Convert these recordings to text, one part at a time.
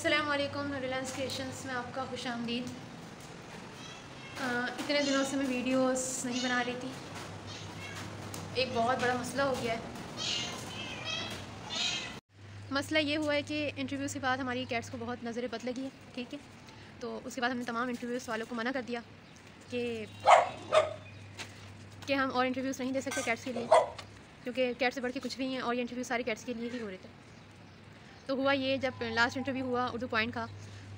अस्सलाम वालेकुम, नूरिलांस क्रिएशंस में आपका खुशामदीद। इतने दिनों से मैं वीडियोस नहीं बना रही थी। एक बहुत बड़ा मसला हो गया है। मसला ये हुआ है कि इंटरव्यू के बाद हमारी कैट्स को बहुत नज़र बद लगी है। ठीक है, तो उसके बाद हमने तमाम इंटरव्यूज़ वालों को मना कर दिया कि हम और इंटरव्यूज़ नहीं दे सकते कैट्स के लिए, क्योंकि कैट से बढ़ के कुछ भी हैं और ये इंटरव्यू सारे कैट्स के लिए ही हो रहे थे। तो हुआ ये, जब लास्ट इंटरव्यू हुआ उर्दू पॉइंट का,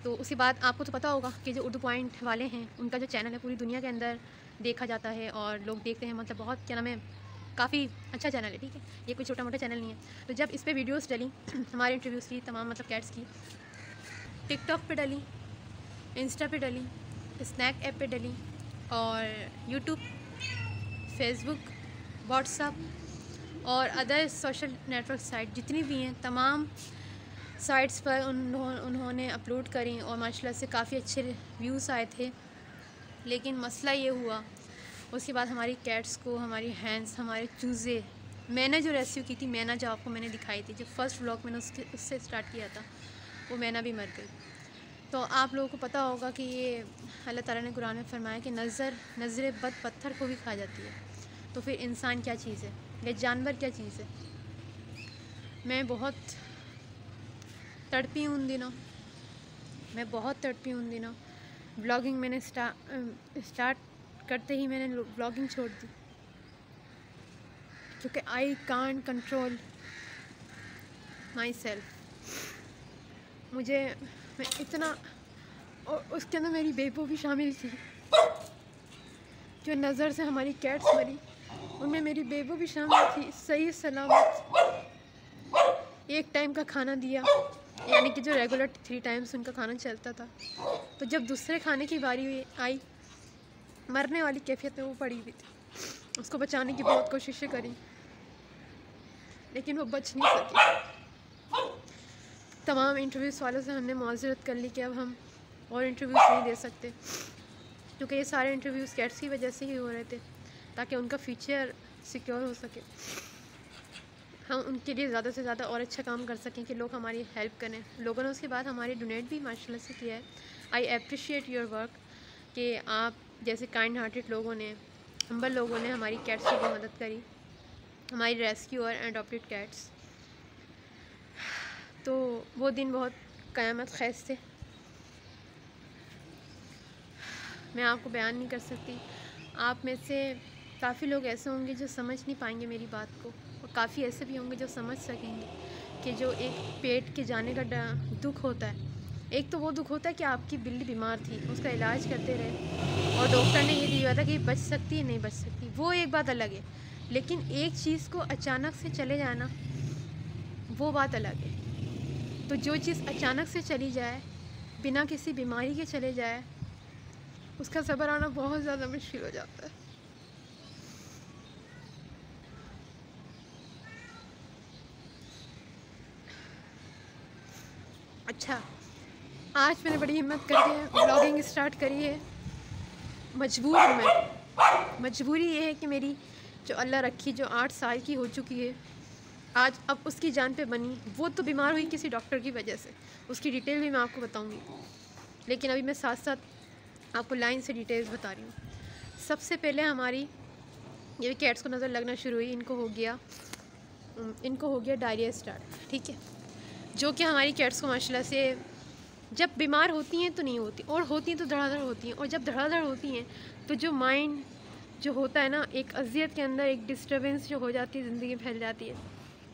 तो उसके बाद आपको तो पता होगा कि जो उर्दू पॉइंट वाले हैं उनका जो चैनल है पूरी दुनिया के अंदर देखा जाता है और लोग देखते हैं। मतलब बहुत क्या नाम है, काफ़ी अच्छा चैनल है। ठीक है, ये कोई छोटा मोटा चैनल नहीं है। तो जब इस पर वीडियोस डली हमारे इंटरव्यूज़ की, तमाम मतलब कैट्स की, टिकटॉक पे डली, इंस्टा पे डली, स्नैक ऐप पे डली और यूट्यूब, फेसबुक, व्हाट्सअप और अदर सोशल नेटवर्क साइट जितनी भी हैं तमाम साइट्स पर उन्होंने अपलोड करी और माशाल्लाह से काफ़ी अच्छे व्यूज़ आए थे। लेकिन मसला ये हुआ, उसके बाद हमारी कैट्स को, हमारी हैंड्स, हमारे चूज़े, मैंने जो रेस्क्यू की थी, मैना जो आपको मैंने दिखाई थी, जो फर्स्ट व्लॉग मैंने उससे स्टार्ट किया था, वो मैना भी मर गई। तो आप लोगों को पता होगा कि ये अल्लाह ताला ने कुरान में फरमाया कि नज़र बद पत्थर को भी खा जाती है। तो फिर इंसान क्या चीज़ है या जानवर क्या चीज़ है? मैं बहुत तड़पी हूँ उन दिनों, मैं बहुत तड़पी हूँ उन दिनों। ब्लॉगिंग मैंने स्टार्ट करते ही मैंने ब्लॉगिंग छोड़ दी, क्योंकि I can't control my self. मैं इतना, और उसके अंदर मेरी बेबो भी शामिल थी, जो नज़र से हमारी कैट्स मरी उनमें मेरी बेबो भी शामिल थी। सही सलामत एक टाइम का खाना दिया, यानी कि जो रेगुलर 3 टाइम्स उनका खाना चलता था। तो जब दूसरे खाने की बारी आई, मरने वाली कैफियत में वो पड़ी हुई थी। उसको बचाने की बहुत कोशिशें करी, लेकिन वो बच नहीं सकी। तमाम इंटरव्यूज़ वालों से हमने माजरत कर ली कि अब हम और इंटरव्यूज़ नहीं दे सकते, क्योंकि ये सारे इंटरव्यूज़ कैट्स की वजह से ही हो रहे थे, ताकि उनका फ्यूचर सिक्योर हो सके, हम उनके लिए ज़्यादा से ज़्यादा और अच्छा काम कर सकें, कि लोग हमारी हेल्प करें। लोगों ने उसके बाद हमारी डोनेट भी माशाल्लाह से किया है। आई अप्रिशिएट योर वर्क, कि आप जैसे काइंड हार्टेड लोगों ने, हम्बल लोगों ने हमारी कैट्स की भी मदद करी, हमारी रेस्क्यू और अडॉप्टेड कैट्स। तो वो दिन बहुत क़यामत ख़ैज़ थे, मैं आपको बयान नहीं कर सकती। आप में से काफ़ी लोग ऐसे होंगे जो समझ नहीं पाएंगे मेरी बात को, और काफ़ी ऐसे भी होंगे जो समझ सकेंगे कि जो एक पेट के जाने का दुख होता है। एक तो वो दुख होता है कि आपकी बिल्ली बीमार थी, उसका इलाज करते रहे और डॉक्टर ने ये दिया था कि बच सकती है, नहीं बच सकती, वो एक बात अलग है। लेकिन एक चीज़ को अचानक से चले जाना, वो बात अलग है। तो जो चीज़ अचानक से चली जाए, बिना किसी बीमारी के चले जाए, उसका सब्र आना बहुत ज़्यादा मुश्किल हो जाता है। अच्छा, आज मैंने बड़ी हिम्मत करके ब्लॉगिंग स्टार्ट करी है। मजबूर हूँ मैं। मजबूरी ये है कि मेरी जो अल्लाह रखी, जो 8 साल की हो चुकी है आज, अब उसकी जान पे बनी। वो तो बीमार हुई किसी डॉक्टर की वजह से, उसकी डिटेल भी मैं आपको बताऊँगी, लेकिन अभी मैं साथ साथ आपको लाइन से डिटेल्स बता रही हूँ। सबसे पहले हमारी ये कैट्स को नज़र लगना शुरू हुई, इनको हो गया डायरिया स्टार्ट। ठीक है, जो कि हमारी कैट्स को माशाल्लाह से जब बीमार होती हैं तो नहीं होती, और होती हैं तो धड़ाधड़ होती हैं, और जब धड़ाधड़ होती हैं तो जो माइंड जो होता है ना, एक अजियत के अंदर एक डिस्टर्बेंस जो हो जाती है, ज़िंदगी में फैल जाती है।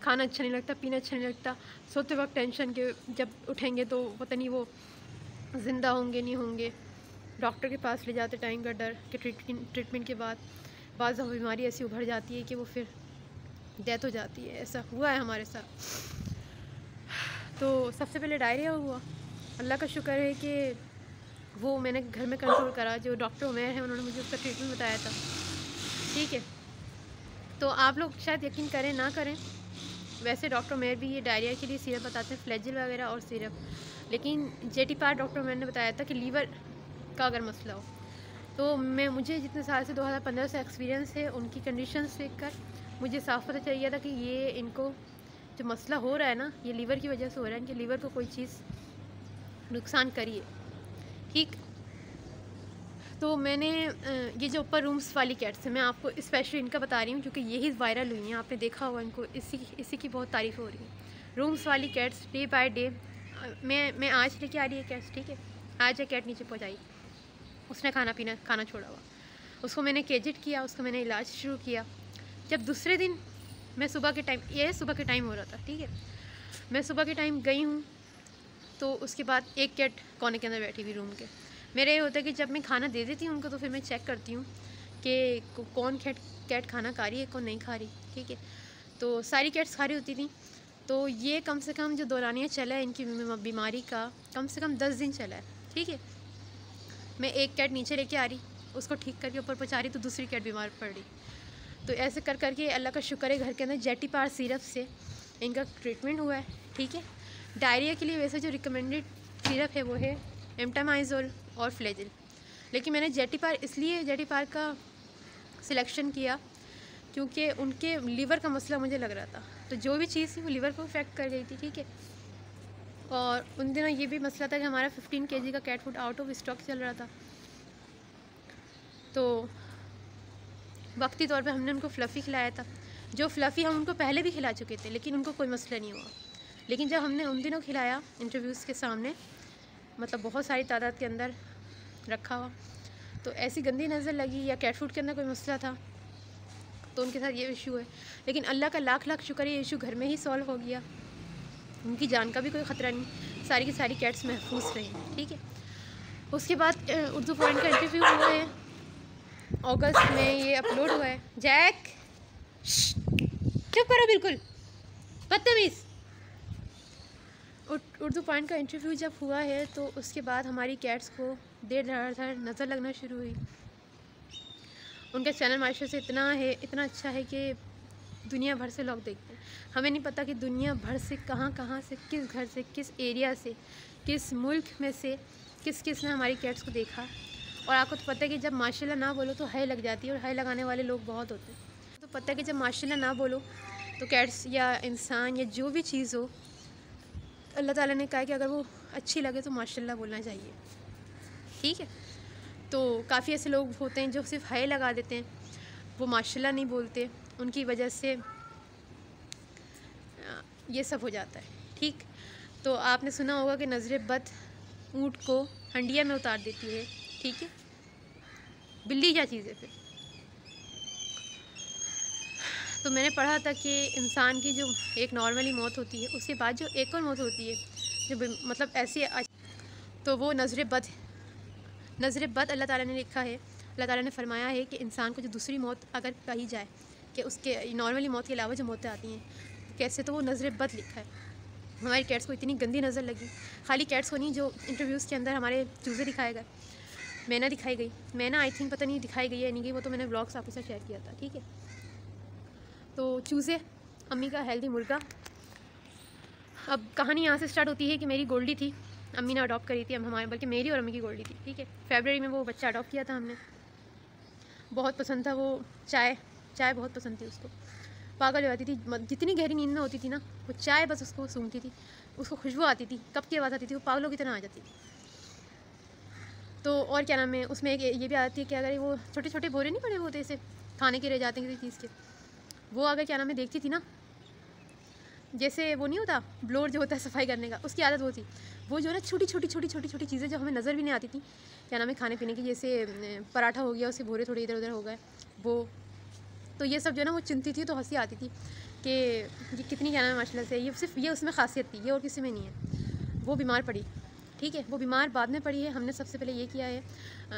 खाना अच्छा नहीं लगता, पीना अच्छा नहीं लगता, सोते वक्त टेंशन के, जब उठेंगे तो पता नहीं वो ज़िंदा होंगे नहीं होंगे, डॉक्टर के पास ले जाते टाइम का डर कि ट्रीटमेंट के बाद बाज़ बीमारी ऐसी उभर जाती है कि वो फिर डेथ हो जाती है। ऐसा हुआ है हमारे साथ। तो सबसे पहले डायरिया हुआ। अल्लाह का शुक्र है कि वो मैंने घर में कंट्रोल करा। जो डॉक्टर उमैर है उन्होंने मुझे उसका ट्रीटमेंट बताया था। ठीक है, तो आप लोग शायद यकीन करें ना करें, वैसे डॉक्टर उमैर भी ये डायरिया के लिए सिरप बताते हैं, फ्लैजिल वगैरह और सिरप। लेकिन जेटी पार डॉक्टर उमैर ने बताया था कि लीवर का अगर मसला हो तो मुझे जितने साल से 2015 से एक्सपीरियंस है, उनकी कंडीशंस देखकर मुझे साफ पता चल गया था कि ये इनको जो मसला हो रहा है ना, ये लीवर की वजह से हो रहा है। इनके लीवर को कोई चीज़ नुकसान करी है, ठीक। तो मैंने ये जो ऊपर रूम्स वाली कैट्स है, मैं आपको स्पेशली इनका बता रही हूँ क्योंकि यही वायरल हुई हैं, आपने देखा होगा इनको, इसी की बहुत तारीफ़ हो रही है। रूम्स वाली कैट्स डे बाय डे मैं आज लेके आ रही है कैट्स, ठीक है। आज एक कैट नीचे पहुँचाई, उसने खाना छोड़ा हुआ, उसको मैंने केजिट किया, उसका मैंने इलाज शुरू किया। जब दूसरे दिन मैं सुबह के टाइम हो रहा था, ठीक है, मैं सुबह के टाइम गई हूँ, तो उसके बाद एक कैट कोने के अंदर बैठी हुई रूम के। मेरा ये होता है कि जब मैं खाना दे देती हूँ उनको, तो फिर मैं चेक करती हूँ कि कौन कैट खाना खा रही है, कौन नहीं खा रही, ठीक है। तो सारी कैट्स खा रही होती थी। तो ये कम से कम जो दौरानिया चला है इनकी बीमारी का, कम से कम 10 दिन चला है, ठीक है। मैं एक कैट नीचे लेके आ रही, उसको ठीक करके ऊपर पहुँचा रही, तो दूसरी कैट बीमार पड़ रही। तो ऐसे कर करके अल्लाह का शुक्र है घर के अंदर जेटीपार सिरप से इनका ट्रीटमेंट हुआ है, ठीक है। डायरिया के लिए वैसे जो रिकमेंडेड सिरप है वो है एम्टामाइजोल और फ्लेजिल, लेकिन मैंने जेटीपार का सिलेक्शन किया क्योंकि उनके लीवर का मसला मुझे लग रहा था। तो जो भी चीज़ थी वो लीवर को इफेक्ट कर गई थी, ठीक है। और उन दिनों ये भी मसला था कि हमारा 15 kg का cat food out of stock चल रहा था। तो वक्ती तौर पे हमने उनको फ़्लफ़ी खिलाया था। जो फ़्लफ़ी हम उनको पहले भी खिला चुके थे, लेकिन उनको कोई मसला नहीं हुआ। लेकिन जब हमने उन दिनों खिलाया इंटरव्यूज़ के सामने, मतलब बहुत सारी तादाद के अंदर रखा हुआ, तो ऐसी गंदी नज़र लगी या कैट फूड के अंदर कोई मसला था, तो उनके साथ ये इशू है। लेकिन अल्लाह का लाख लाख शुक्र है, ये इशू घर में ही सॉल्व हो गया, उनकी जान का भी कोई ख़तरा नहीं, सारी की सारी कैट्स महफूज रही, ठीक है। उसके बाद उर्दू पॉइंट का इंटरव्यू हुआ है, अगस्त में ये अपलोड हुआ है। जैक चुप करो, बिल्कुल बदतमीज़। उर्दू पॉइंट का इंटरव्यू जब हुआ है तो उसके बाद हमारी कैट्स को देर धड़ नज़र लगना शुरू हुई। उनका चैनल माशा से इतना अच्छा है कि दुनिया भर से लोग देखते हैं। हमें नहीं पता कि दुनिया भर से कहाँ से, किस घर से, किस एरिया से, किस मुल्क में से किस ने हमारी कैट्स को देखा। और आपको तो पता है कि जब माशाल्लाह ना बोलो तो हाय लग जाती है, और हाय लगाने वाले लोग बहुत होते हैं। तो पता है कि जब माशाल्लाह ना बोलो तो कैट्स या इंसान या जो भी चीज़ हो, अल्लाह ताला ने कहा है कि अगर वो अच्छी लगे तो माशाल्लाह बोलना चाहिए, ठीक है। तो काफ़ी ऐसे लोग होते हैं जो सिर्फ हाय लगा देते हैं, वो माशाल्लाह नहीं बोलते, उनकी वजह से ये सब हो जाता है, ठीक। तो आपने सुना होगा कि नज़र बद ऊँट को हंडिया में उतार देती है, ठीक है। बिल्ली क्या चीज़ है फिर। तो मैंने पढ़ा था कि इंसान की जो एक नॉर्मली मौत होती है, उसके बाद जो एक और मौत होती है जो मतलब ऐसी, तो वो नज़र बद अल्लाह ताला ने लिखा है, अल्लाह ताला ने फरमाया है कि इंसान को जो दूसरी मौत अगर कही जाए कि उसके नॉर्मली मौत के अलावा जो मौतें आती हैं कैसे, तो वो नज़र बद लिखा है। हमारी कैट्स को इतनी गंदी नज़र लगी। खाली कैट्स को नहीं, जो इंटरव्यूज़ के अंदर हमारे चूज़े दिखाए गए, मैना दिखाई गई, मैना आई थिंक पता नहीं दिखाई गई है नहीं गई, वो तो मैंने व्लॉग्स आपके साथ शेयर किया था, ठीक है। तो चूज़े, अम्मी का हेल्दी मुर्गा। अब कहानी यहाँ से स्टार्ट होती है कि मेरी गोल्डी थी, अम्मी ने अडॉप्ट करी थी, हमारे बल्कि मेरी और अम्मी की गोल्डी थी, ठीक है। फरवरी में वो बच्चा अडॉप्ट किया था हमने, बहुत पसंद था वो, चाय बहुत पसंद थी उसको, पागल हो जाती थी। जितनी गहरी नींद में होती थी ना, वो चाय बस उसको सूंघती थी, उसको खुशबू आती थी, कब की आवाज़ आती थी, वो पागलों की तरह आ जाती थी। तो और क्या नाम है, उसमें एक ये भी आती है कि अगर वो छोटे छोटे बोरे नहीं पड़े होते ऐसे खाने के रह जाते हैं किसी चीज़ के, वो अगर क्या नाम है देखती थी ना, जैसे वो नहीं होता ब्लोर जो होता है सफाई करने का, उसकी आदत वो थी। वो जो है ना छोटी छोटी चीज़ें जो हमें नज़र भी नहीं आती थी, क्या नाम है खाने पीने की, जैसे पराठा हो गया उसके भोरे थोड़े इधर उधर हो गए वो, तो ये सब जो है ना वो चिंती थी। तो हंसी आती थी कि ये कितनी क्या नाम है माशाल्लाह से, ये सिर्फ ये उसमें खासियत थी, ये और किसी में नहीं है। वो बीमार पड़ी, ठीक है, वो बीमार बाद में पड़ी है। हमने सबसे पहले ये किया है,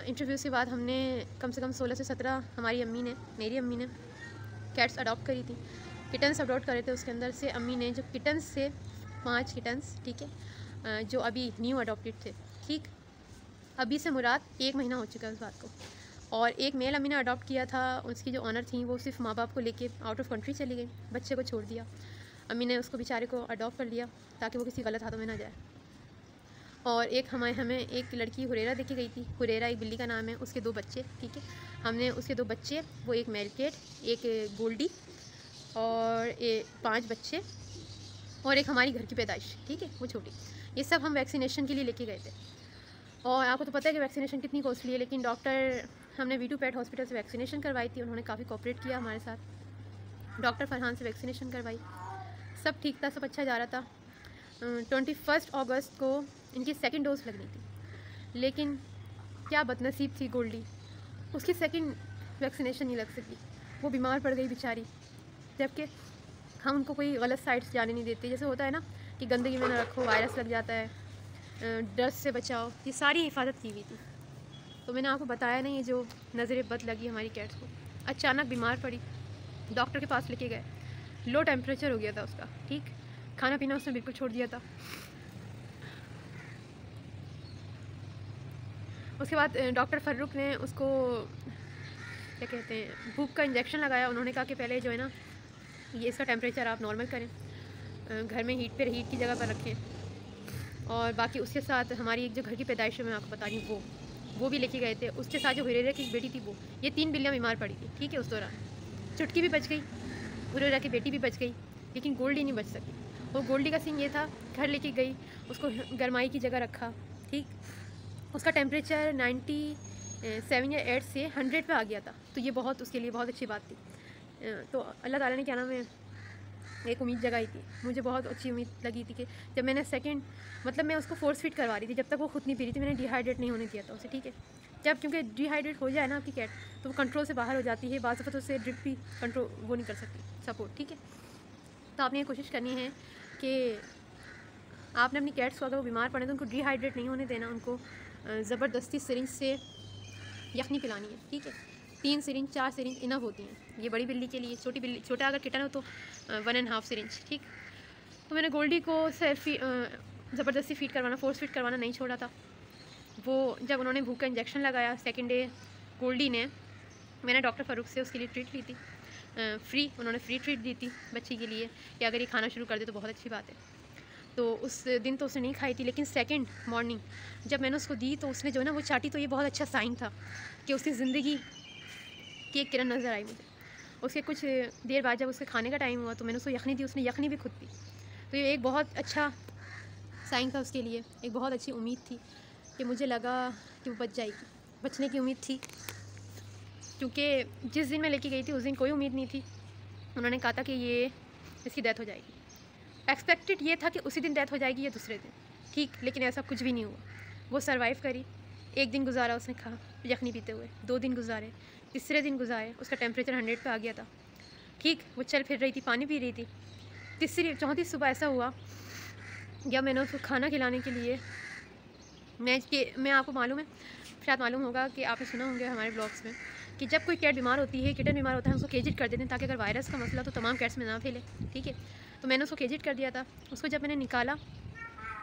इंटरव्यू के बाद हमने कम से कम 16 से 17 मेरी अम्मी ने कैट्स अडॉप्ट करी थी, किटन्स अडॉप्ट करे थे। उसके अंदर से अम्मी ने जो किटन्स से 5 किटन्स, ठीक है, जो अभी न्यू अडॉप्टेड थे, ठीक, अभी से मुराद 1 महीना हो चुका है उस बात को। और एक मेल अम्मी ने अडॉप्ट किया था, उसकी जो ऑनर थी वो सिर्फ माँ बाप को लेके आउट ऑफ कंट्री चली गई, बच्चे को छोड़ दिया। अम्मी ने उसको बेचारे को अडॉप्ट कर लिया ताकि वो किसी गलत हाथों में ना जाए। और एक हमें एक लड़की हुरेरा देखी गई थी, हुरेरा एक बिल्ली का नाम है, उसके 2 बच्चे, ठीक है। हमने उसके 2 बच्चे, वो एक मेल कैट, एक गोल्डी, और 5 बच्चे, और एक हमारी घर की पैदाइश, ठीक है, वो छोटी। ये सब हम वैक्सीनेशन के लिए लेके गए थे। और आपको तो पता है कि वैक्सीनेशन कितनी कॉस्टली है, लेकिन डॉक्टर, हमने V2 पेट हॉस्पिटल से वैक्सीनेशन करवाई थी, उन्होंने काफ़ी कोऑपरेट किया हमारे साथ। डॉक्टर फरहान से वैक्सीनेशन करवाई, सब ठीक था, सब अच्छा जा रहा था। 21 अगस्त को इनकी सेकंड डोज लगनी थी, लेकिन क्या बदनसीब थी गोल्डी, उसकी सेकंड वैक्सीनेशन नहीं लग सकी, वो बीमार पड़ गई बेचारी। जबकि हम उनको कोई गलत साइड्स जाने नहीं देते, जैसे होता है ना कि गंदगी में ना रखो, वायरस लग जाता है, डस्ट से बचाओ, ये सारी हिफाजत की हुई थी। तो मैंने आपको बताया नहीं, ये जो नज़र बद लगी हमारी कैट्स को, अचानक बीमार पड़ी, डॉक्टर के पास लेके गए, लो टेम्परेचर हो गया था उसका, ठीक, खाना पीना उसने बिल्कुल छोड़ दिया था। उसके बाद डॉक्टर फ़र्रुख ने उसको क्या कहते हैं, भूख का इंजेक्शन लगाया। उन्होंने कहा कि पहले जो है ना, ये इसका टेम्परेचर आप नॉर्मल करें, घर में हीट की जगह पर रखें, और बाकी उसके साथ हमारी एक जो घर की पैदाइश है मैं आपको बता रही हूँ, वो भी लेके गए थे। उसके साथ जो हुरैरा की बेटी थी, वो, ये 3 बिल्लियाँ बीमार पड़ी थी, ठीक है। उस दौरान चुटकी भी बच गई, हुरैरा की बेटी भी बच गई, लेकिन गोल्डी नहीं बच सकी। वो गोल्डी का सीन ये था, घर लेके गई, उसको गरमाई की जगह रखा, ठीक, उसका टेम्परेचर 97 या 8 से 100 पे आ गया था, तो ये बहुत उसके लिए बहुत अच्छी बात थी। तो अल्लाह ताला ने क्या नाम है, एक उम्मीद जगाई थी, मुझे बहुत अच्छी उम्मीद लगी थी कि जब मैंने सेकंड, मतलब मैं उसको फोर्स फीड करवा रही थी, जब तक वो खुद नहीं पी रही थी, मैंने डिहाइड्रेट नहीं होने दिया था उसे, ठीक है। जब क्योंकि डिहाइड्रेट हो जाए ना आपकी कैट, तो वो कंट्रोल से बाहर हो जाती है, बाज़ दफ़ा तो उससे ड्रिप भी कंट्रोल वो नहीं कर सकती, सपोर्ट, ठीक है। तो आपने ये कोशिश करनी है कि आपने अपनी कैट्स को, अगर वो बीमार पड़े तो उनको डिहाइड्रेट नहीं होने देना, उनको ज़बरदस्ती सिरिंज से यखनी पिलानी है, ठीक है। 3 सिरिंज 4 सिरिंज इनफ होती हैं, ये बड़ी बिल्ली के लिए, छोटी बिल्ली, छोटा अगर किटन हो तो 1.5 सिरिंज, ठीक। तो मैंने गोल्डी को सिर्फ ज़बरदस्ती फ़ीड करवाना, फोर्स फीड करवाना नहीं छोड़ा था। वो जब उन्होंने भूख का इंजेक्शन लगाया सेकंड डे, गोल्डी ने, मैंने डॉक्टर फ़ारूक से उसके लिए ट्रीट ली थी, फ्री, उन्होंने फ्री ट्रीट दी थी बच्ची के लिए कि अगर ये खाना शुरू कर दे तो बहुत अच्छी बात है। तो उस दिन तो उसने नहीं खाई थी, लेकिन सेकंड मॉर्निंग जब मैंने उसको दी तो उसने जो है ना वो चाटी, तो ये बहुत अच्छा साइन था कि उसकी ज़िंदगी की एक किरण नज़र आई मुझे। उसके कुछ देर बाद जब उसके खाने का टाइम हुआ तो मैंने उसको यखनी दी, उसने यखनी भी खुद पी। तो ये एक बहुत अच्छा साइन था उसके लिए, एक बहुत अच्छी उम्मीद थी कि मुझे लगा कि वो बच जाएगी, बचने की उम्मीद थी, क्योंकि जिस दिन मैं लेके गई थी उस दिन कोई उम्मीद नहीं थी। उन्होंने कहा था कि ये इसकी डेथ हो जाएगी, एक्सपेक्टेड ये था कि उसी दिन डेथ हो जाएगी या दूसरे दिन, ठीक, लेकिन ऐसा कुछ भी नहीं हुआ। वो सरवाइव करी, 1 दिन गुजारा उसने खा यखनी पीते हुए, 2 दिन गुजारे, तीसरे दिन गुजारे, उसका टेम्परेचर 100 पे आ गया था, ठीक, वो चल फिर रही थी, पानी पी रही थी। चौथी सुबह ऐसा हुआ जब मैंने उसको खाना खिलाने के लिए, मैं आपको मालूम है, शायद मालूम होगा कि आपने सुना होंगे हमारे ब्लॉग्स में कि जब कोई कैट बीमार होती है, किटन बीमार होता है, उसको केजिट कर देते हैं ताकि अगर वायरस का मसला तो तमाम कैट्स में ना फैले, ठीक है। तो मैंने उसको केजिट कर दिया था। उसको जब मैंने निकाला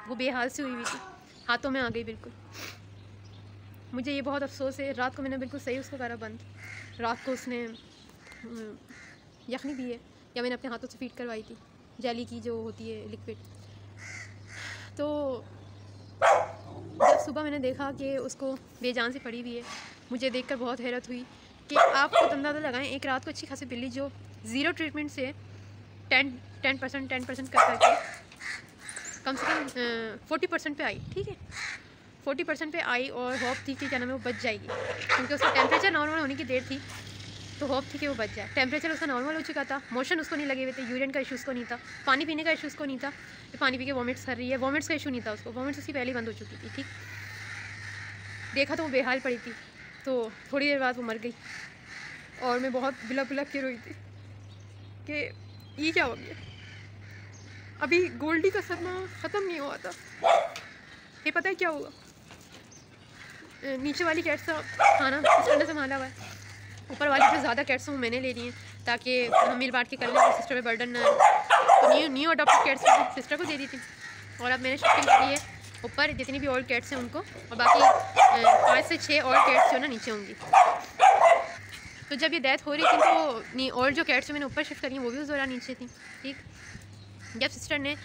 वो बेहाल से हुई थी, हाथों में आ गई बिल्कुल। मुझे ये बहुत अफसोस है, रात को मैंने बिल्कुल सही उसको करा बंद, रात को उसने यखनी पी है या मैंने अपने हाथों से फीड करवाई थी, जेली की जो होती है लिक्विड। तो जब सुबह मैंने देखा कि उसको बेजान से पड़ी हुई है, मुझे देखकर बहुत हैरत हुई कि आप खुद अंदाज़ा लगाएं, एक रात को अच्छी खासी बिल्ली जो 0 ट्रीटमेंट से 10% कर करके कम से कम 40% पे आई, ठीक है, 40% पे आई, और होप थी कि क्या नाम है वो बच जाएगी, क्योंकि उसका टेम्परेचर नॉर्मल होने की देर थी, तो होप थी कि वो बच जाए। टेम्परेचर उसका नॉर्मल हो चुका था, मोशन उसको नहीं लगे हुए थे, यूरिन का इशू उसको नहीं था, पानी पीने का इशू उसको नहीं था, पानी पी के वॉमिट्स कर रही है, वॉमिट्स का इशू नहीं था उसको, वॉमिट्स उसकी पहले ही बंद हो चुकी थी, ठीक। देखा तो वो बेहाल पड़ी थी, तो थोड़ी देर बाद वो मर गई, और मैं बहुत बिलक बिलक के रोई थी कि ये क्या हो गया, अभी गोल्डी का सदमा ख़त्म नहीं हुआ था। ये पता है क्या हुआ, नीचे वाली कैट्स का खाना इस तरह से संभाला हुआ है, ऊपर वाली जो ज़्यादा कैट्स हैं वो मैंने ले ली हैं ताकि हम मिल बांट के कर लें, सिस्टर पे बर्डन ना है। तो न्यू अडॉप्टेड कैट्स सिस्टर को दे दी थी, और अब मैंने शिफ्टिंग करी है ऊपर, जितनी भी ओल्ड कैट्स हैं उनको, और बाकी 5 से 6 और कैट्स जो ना नीचे होंगी। तो जब ये डेथ हो रही थी तो और जो कैट्स मैंने ऊपर शिफ्ट करी हैं वो भी उस दौरान नीचे थी, ठीक। जब सिस्टर ने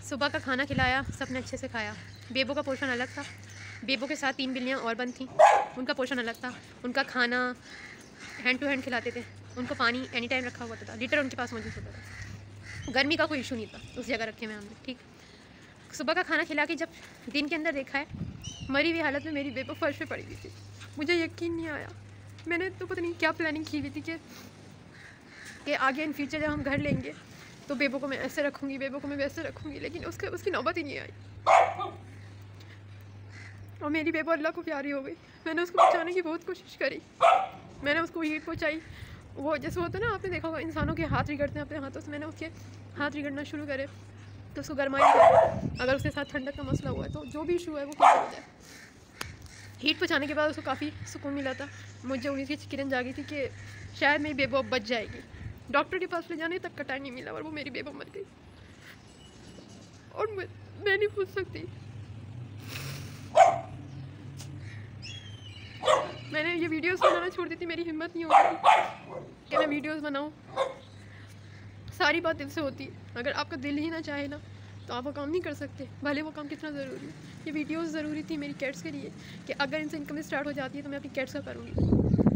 सुबह का खाना खिलाया, सबने अच्छे से खाया, बेबो का पोर्शन अलग था, बेबो के साथ 3 बिल्लियाँ और बंद थीं, उनका पोर्शन अलग था, उनका खाना हैंड टू हैंड खिलाते थे, उनको पानी एनी टाइम रखा हुआ था, लीटर उनके पास मौजूद होता था, गर्मी का कोई इशू नहीं था, उस जगह रखे हुए हमने, ठीक। सुबह का खाना खिला के जब दिन के अंदर देखा है, मरी हुई हालत में मेरी बेबो फर्श पे पड़ी हुई थी। मुझे यकीन नहीं आया। मैंने तो पता नहीं क्या प्लानिंग की हुई थी कि आगे इन फ्यूचर जब हम घर लेंगे तो बेबो को मैं ऐसे रखूँगी, बेबो को मैं वैसे रखूँगी, लेकिन उसकी नौबत ही नहीं आई और मेरी बेबो अल्लाह को प्यारी हो गई। मैंने उसको बचाने की बहुत कोशिश करी, मैंने उसको हीट पहुँचाई। वो जैसे होता है ना, आपने देखा होगा इंसानों के हाथ रिगड़ते हैं अपने हाथों से, मैंने उसके हाथ रिगड़ना शुरू करे तो उसको गरमाई, अगर उसके साथ ठंडक का मसला हुआ है तो जो भी इशू है वो क्लियर हो जाए। हीट पहुँचाने के बाद उसको काफ़ी सुकून मिला था। मुझे उम्मीद की किरण जागी थी कि शायद मेरी बेबो अब बच जाएगी। डॉक्टर के पास ले जाने तक का टाइम नहीं मिला और वो मेरी बेबो मर गई और मैं नहीं पूछ सकती। मैंने ये वीडियोस बनाना छोड़ दी थी, मेरी हिम्मत नहीं होती कि मैं वीडियोस बनाऊं। सारी बात दिल से होती है, अगर आपका दिल ही ना चाहे ना तो आप वो काम नहीं कर सकते, भले वो काम कितना ज़रूरी है। ये वीडियोस ज़रूरी थी मेरी कैट्स के लिए कि अगर इनसे इनकम स्टार्ट हो जाती है तो मैं अपनी कैट्स का करूँगी।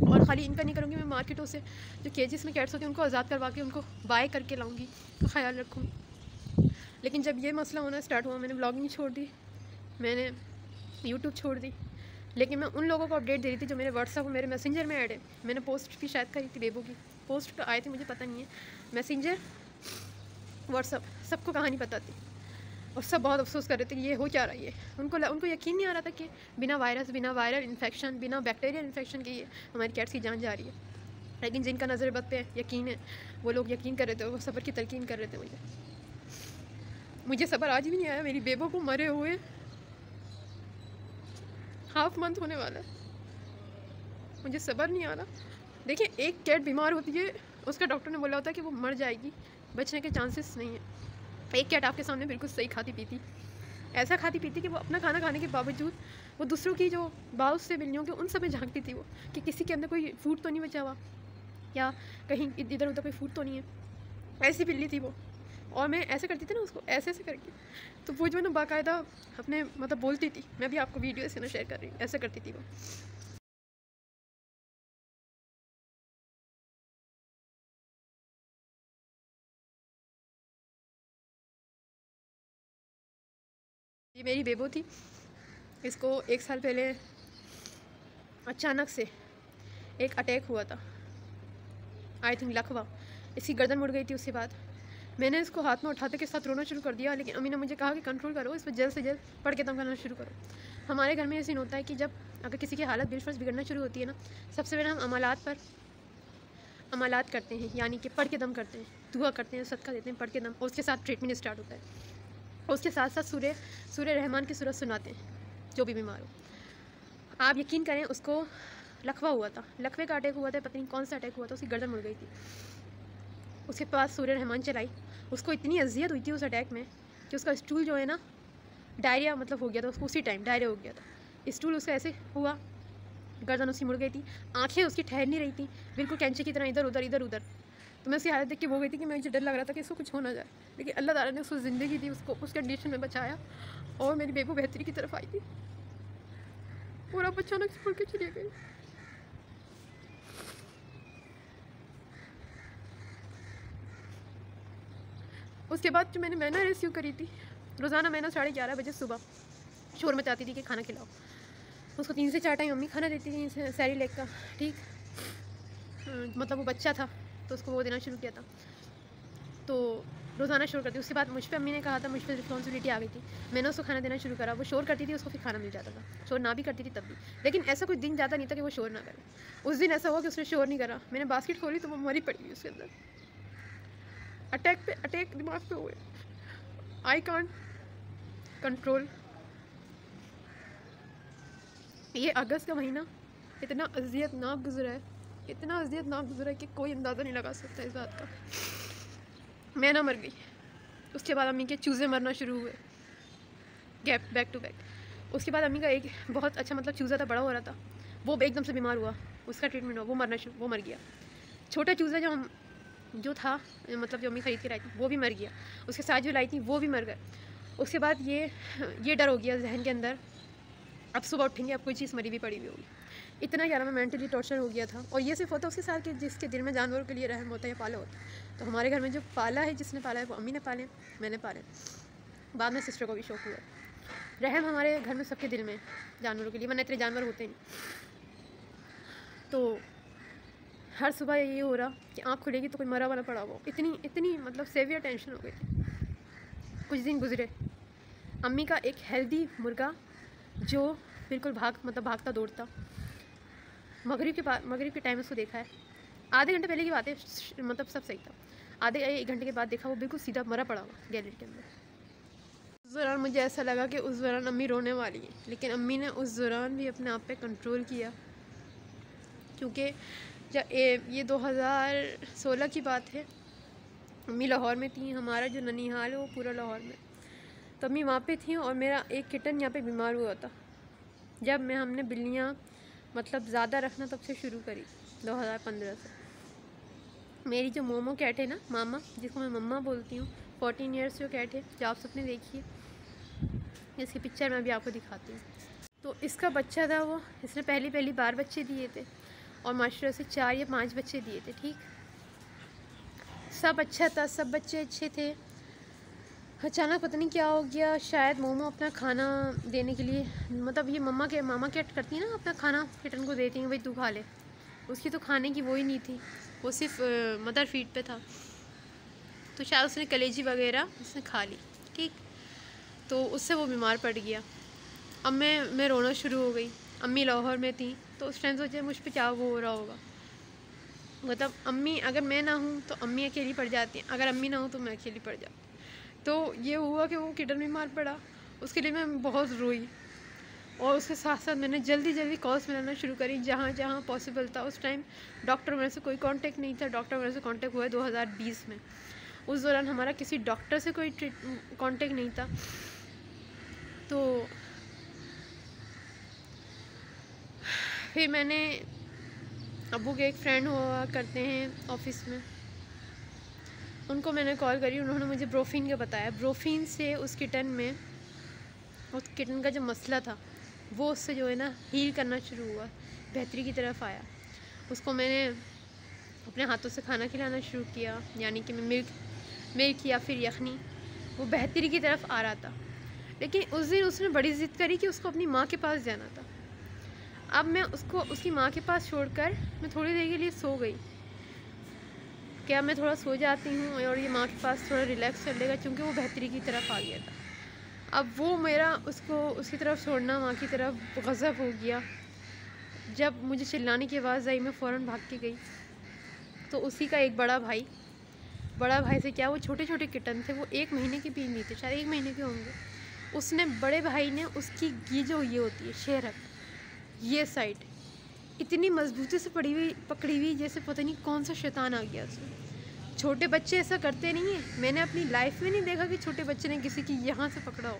और ख़ाली इनका नहीं करूँगी, मैं मार्केटों से जो केजेस में कैट्स होती हैं उनको आज़ाद करवा के उनको बाय करके लाऊँगी, तो ख्याल रखूँगी। लेकिन जब ये मसला होना स्टार्ट हुआ, मैंने ब्लॉगिंग छोड़ दी, मैंने यूट्यूब छोड़ दी, लेकिन मैं उन लोगों को अपडेट दे रही थी जो मेरे व्हाट्सएप और मेरे मैसेंजर में ऐड है। मैंने पोस्ट भी शायद करी थी बेबो की, पोस्ट आई थी मुझे पता नहीं है, मैसेंजर व्हाट्सएप सबको कहानी पता थी और सब बहुत अफसोस कर रहे थे कि ये हो क्या रहा है। उनको यकीन नहीं आ रहा था कि बिना वायरस, बिना वायरल इन्फेक्शन, बिना बैक्टीरियल इन्फेक्शन के ये हमारी कैट्स की जान जा रही है। लेकिन जिनका नज़र बद पे यकीन है वो लोग यकीन कर रहे थे, वो सब्र की तलकीन कर रहे थे। मुझे सब्र आज भी नहीं आया। मेरी बेबो को मरे हुए हाफ मंथ होने वाला है, मुझे सब्र नहीं आ रहा। देखिए, एक कैट बीमार होती है, उसका डॉक्टर ने बोला होता है कि वो मर जाएगी, बचने के चांसेस नहीं है। एक कैट आपके सामने बिल्कुल सही खाती पीती, ऐसा खाती पीती कि वो अपना खाना खाने के बावजूद वो दूसरों की जो बाउस से बिल्लियों के उन सब में झांकती थी, वो कि किसी के अंदर कोई फूड तो नहीं बचा हुआ या कहीं इधर उधर कोई फूड तो नहीं है। ऐसी बिल्ली थी वो, और मैं ऐसे करती थी ना उसको ऐसे ऐसे करके, तो वो जो है ना बाकायदा अपने मतलब बोलती थी। मैं भी आपको वीडियो ऐसे ना शेयर कर रही हूँ, ऐसे करती थी वो। ये मेरी बेबो थी, इसको 1 साल पहले अचानक से एक अटैक हुआ था, आई थिंक लकवा, इसकी गर्दन मुड़ गई थी। उसके बाद मैंने इसको हाथ में उठाते के साथ रोना शुरू कर दिया, लेकिन अम्मी ने मुझे कहा कि कंट्रोल करो, इस पर जल्द से जल्द पढ़ के दम करना शुरू करो। हमारे घर में ये सीन होता है कि जब अगर किसी की हालत बिलफर्ज बिगड़ना शुरू होती है ना, सबसे पहले हम अमालात करते हैं, यानी कि पढ़ के दम करते हैं, दुआ करते हैं, सदका देते हैं, पढ़ के दम, और उसके साथ ट्रीटमेंट स्टार्ट होता है। और उसके साथ साथ सूर्य रहमान की सूरत सुनाते हैं जो भी बीमार हो। आप यकीन करें, उसको लकवा हुआ था, लकवे का अटैक हुआ था, पता नहीं कौन सा अटैक हुआ था, उसकी गर्दन मुड़ गई थी। उसके पास सूर्य रहमान चलाई, उसको इतनी अजियत हुई थी उस अटैक में कि उसका स्टूल जो है ना डायरिया मतलब हो गया था, उसको उसी टाइम डायरिया हो गया था। स्टूल उसका ऐसे हुआ, गर्दन उसकी मुड़ गई थी, आंखें उसकी ठहर नहीं रही थी, बिल्कुल कैंची की तरह इधर उधर इधर उधर। तो मैं उसकी हालत देख के वो गई थी कि मुझे डर लग रहा था कि इसको कुछ हो ना जाए, लेकिन अल्लाह ताला ने उसको ज़िंदगी दी, उसको उस कंडीशन में बचाया और मेरी बेबो बेहतरी की तरफ आई थी। और अब अचानक से छोड़ के चली गई। उसके बाद जो मैंने मैना रिसीव करी थी, रोज़ाना मैना 11:30 बजे सुबह शोर मचाती थी कि खाना खिलाओ। उसको 3 से 4 टाइम मम्मी खाना देती थी सैरी लेग का, ठीक। मतलब वो बच्चा था तो उसको वो देना शुरू किया था, तो रोज़ाना शोर करती। उसके बाद मुझ पर अम्मी ने कहा था, मुझ पर रिस्पॉन्सिबिलिटी आ गई थी, मैंने उसको खाना देना शुरू करा। वो शोर करती थी, उसको फिर खाना मिल जाता था, शोर ना भी करती थी तब भी, लेकिन ऐसा कोई दिन जाता नहीं था कि वो शोर ना करे। उस दिन ऐसा हुआ कि उसने शोर नहीं करा, मैंने बास्केट खोली तो वो मरी पड़ी हुई उसके अंदर। अटैक पे अटैक दिमाग पे हुए, आई कांट कंट्रोल। ये अगस्त का महीना इतना अजियतनाक गुजरा है, इतना अजियतनाक गुजरा है कि कोई अंदाज़ा नहीं लगा सकता इस बात का। मैना मर गई, उसके बाद अम्मी के चूज़े मरना शुरू हुए बैक टू बैक। उसके बाद अम्मी का एक बहुत अच्छा मतलब चूज़ा था, बड़ा हो रहा था, वो एकदम से बीमार हुआ, उसका ट्रीटमेंट हुआ, वो मर गया। छोटा चूज़ा जो था मतलब जो अम्मी ख़रीद के लाई थी वो भी मर गया, उसके साथ जो लाई थी वो भी मर गए। उसके बाद ये डर हो गया जहन के अंदर, अब सुबह उठेंगे अब कोई चीज़ मरी भी पड़ी हुई होगी। इतना ज़्यादा मैं मेंटली टॉर्चर हो गया था। और ये सिर्फ होता उसके साथ कि जिसके दिल में जानवरों के लिए रहम होता है या पाला होता है। तो हमारे घर में जो पाला है, जिसने पाला है वो अम्मी ने पाले, मैंने पाले। बाद में सिस्टर को भी शौक हुआ। रहम हमारे घर में सबके दिल में जानवरों के लिए, वरना इतने जानवर होते नहीं। तो हर सुबह ये हो रहा कि आँख खुलेगी तो कोई मरा वाला पड़ा हुआ, इतनी मतलब सेवियर टेंशन हो गई थी। कुछ दिन गुजरे, अम्मी का एक हेल्दी मुर्गा जो बिल्कुल भागता दौड़ता, मगरिब के टाइम उसको देखा है, आधे घंटे पहले की बात है, मतलब सब सही था। आधे 1 घंटे के बाद देखा वो बिल्कुल सीधा मरा पड़ा हुआ गैलरी के अंदर। उस दौरान मुझे ऐसा लगा कि उस दौरान अम्मी रोने वाली है, लेकिन अम्मी ने उस दौरान भी अपने आप पे कंट्रोल किया, क्योंकि जब ये 2016 की बात है, अम्मी लाहौर में थी, हमारा जो ननिहाल है वो पूरा लाहौर में, तो अम्मी वहाँ पे थी और मेरा एक किटन यहाँ पे बीमार हुआ था। जब हमने बिल्लियाँ मतलब ज़्यादा रखना तब से शुरू करी 2015 से। मेरी जो मोमो कैट है ना, मामा जिसको मैं मम्मा बोलती हूँ, 14 ईयर्स जो कैट है, जो आप सबने देखी है, इसकी पिक्चर मैं भी आपको दिखाती हूँ। तो इसका बच्चा था वो, इसने पहली बार बच्चे दिए थे और माशाल्लाह से 4 या 5 बच्चे दिए थे। ठीक, सब अच्छा था, सब बच्चे अच्छे थे। अचानक पता नहीं क्या हो गया, शायद मोमो अपना खाना देने के लिए, मतलब ये मामा कैट करती है ना, अपना खाना किटन को देती हैं, भाई तू खा ले। उसकी तो खाने की वो ही नहीं थी, वो सिर्फ मदर फीड पे था। तो शायद उसने कलेजी वगैरह उसने खा ली। ठीक, तो उससे वो बीमार पड़ गया। अब मैं रोना शुरू हो गई। अम्मी लाहौर में थी, तो उस टाइम सोचे मुझ पे क्या वो हो रहा होगा, मतलब अम्मी अगर मैं ना हूँ तो अम्मी अकेली पड़ जाती हैं, अगर अम्मी ना हूँ तो मैं अकेली पड़ जाती। तो ये हुआ कि वो किटन बीमार पड़ा, उसके लिए मैं बहुत रोई और उसके साथ साथ मैंने जल्दी कॉल्स मिलाना शुरू करी जहाँ पॉसिबल था। उस टाइम डॉक्टर मेरे से कोई कांटेक्ट नहीं था, डॉक्टर मेरे से कांटेक्ट हुआ है 2020 में। उस दौरान हमारा किसी डॉक्टर से कोई कांटेक्ट नहीं था। तो फिर मैंने अब्बू के एक फ्रेंड हुआ करते हैं ऑफिस में, उनको मैंने कॉल करी, उन्होंने मुझे ब्रोफिन का बताया। ब्रोफिन से उस किटन का जो मसला था वो उससे जो है ना हील करना शुरू हुआ, बेहतरी की तरफ आया। उसको मैंने अपने हाथों से खाना खिलाना शुरू किया, यानी कि मैं मिल्क या फिर यखनी, वो बेहतरी की तरफ आ रहा था। लेकिन उस दिन उसने बड़ी ज़िद करी कि उसको अपनी माँ के पास जाना था। अब मैं उसको उसकी माँ के पास छोड़कर मैं थोड़ी देर के लिए सो गई। क्या मैं थोड़ा सो जाती हूँ और ये माँ के पास थोड़ा रिलैक्स कर लेगा, क्योंकि वो बेहतरी की तरफ आ गया था। अब वो मेरा उसकी तरफ छोड़ना, माँ की तरफ गज़ब हो गया। जब मुझे चिल्लाने की आवाज़ आई, मैं फ़ौरन भाग के गई, तो उसी का एक बड़ा भाई से क्या, वो छोटे किटन थे, वो 1 महीने के भी नहीं थे, शायद 1 महीने के होंगे। उसने बड़े भाई ने उसकी ये होती है शेरक, ये साइड इतनी मजबूती से पकड़ी हुई जैसे पता नहीं कौन सा शैतान आ गया उसमें। छोटे बच्चे ऐसा करते नहीं हैं, मैंने अपनी लाइफ में नहीं देखा कि छोटे बच्चे ने किसी की यहाँ से पकड़ा हो,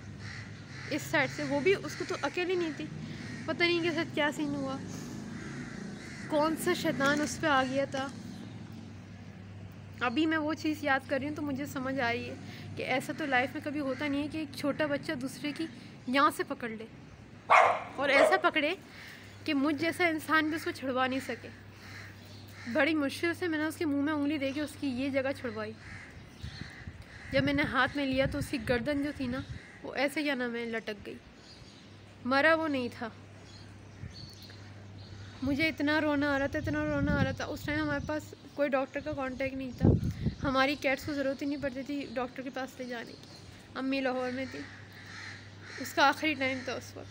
इस साइड से, वो भी उसको तो अकेली नहीं थी, पता नहीं के साथ क्या सीन हुआ, कौन सा शैतान उस पर आ गया था। अभी मैं वो चीज़ याद कर रही हूँ तो मुझे समझ आ रही है कि ऐसा तो लाइफ में कभी होता नहीं है कि एक छोटा बच्चा दूसरे की यहाँ से पकड़ ले, और ऐसा पकड़े कि मुझ जैसा इंसान भी उसको छुड़वा नहीं सके। बड़ी मुश्किल से मैंने उसके मुंह में उंगली दे के उसकी ये जगह छुड़वाई। जब मैंने हाथ में लिया तो उसकी गर्दन जो थी ना, वो ऐसे क्या नाम है लटक गई, मरा वो नहीं था। मुझे इतना रोना आ रहा था। उस टाइम हमारे पास कोई डॉक्टर का कांटेक्ट नहीं था, हमारी कैट्स को ज़रूरत ही नहीं पड़ती थी डॉक्टर के पास ले जाने की। अम्मी लाहौर में थी, उसका आखिरी टाइम था उस वक्त।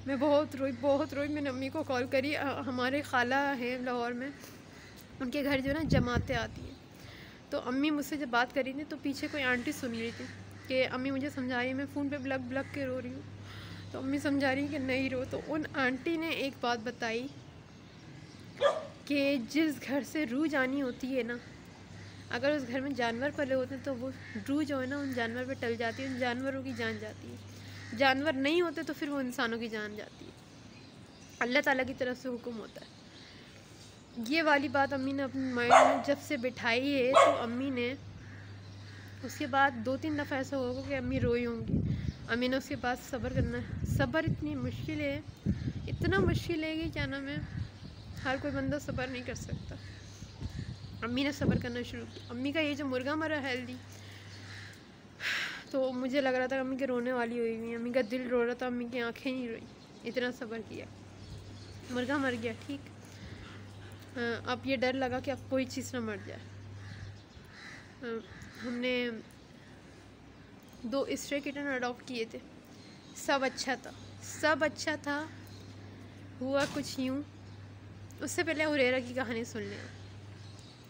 मैं बहुत रोई। मैंने अम्मी को कॉल करी, हमारे खाला हैं लाहौर में, उनके घर जो ना जमातें आती हैं, तो अम्मी मुझसे जब बात करी थी तो पीछे कोई आंटी सुन रही थी कि अम्मी मुझे समझा रही है, मैं फ़ोन पे ब्लग के रो रही हूँ, तो अम्मी समझा रही कि नहीं रो। तो उन आंटी ने एक बात बताई कि जिस घर से रूह जानी होती है ना, अगर उस घर में जानवर पले होते हैं तो वो रूह जो है ना उन जानवर पे टल जाती है, उन जानवरों की जान जाती है। जानवर नहीं होते तो फिर वो इंसानों की जान जाती है, अल्लाह ताला की तरफ से हुक्म होता है। ये वाली बात अम्मी ने अपने माइंड में जब से बिठाई है, तो अम्मी ने उसके बाद 2-3 दफ़ा ऐसा होगा कि अम्मी रोई होंगी। अम्मी ने उसके बाद सब्र करना है। सब्र इतनी मुश्किल है, इतना मुश्किल है कि क्या नाम है, हर कोई बंदा सब्र नहीं कर सकता। अम्मी ने सब्र करना शुरू किया। अम्मी का ये जो मुर्गा मरा हेल्दी, तो मुझे लग रहा था अम्मी के रोने वाली हुई हुई, अम्मी का दिल रो रहा था, अम्मी की आंखें नहीं रोई, इतना सब्र किया। मुर्गा मर गया, ठीक। अब ये डर लगा कि अब कोई चीज़ ना मर जाए। हमने 2 स्ट्रे किटन अडॉप्ट किए थे, सब अच्छा था, सब अच्छा था। हुआ कुछ यूँ, उससे पहले हुरेरा की कहानी सुन लें।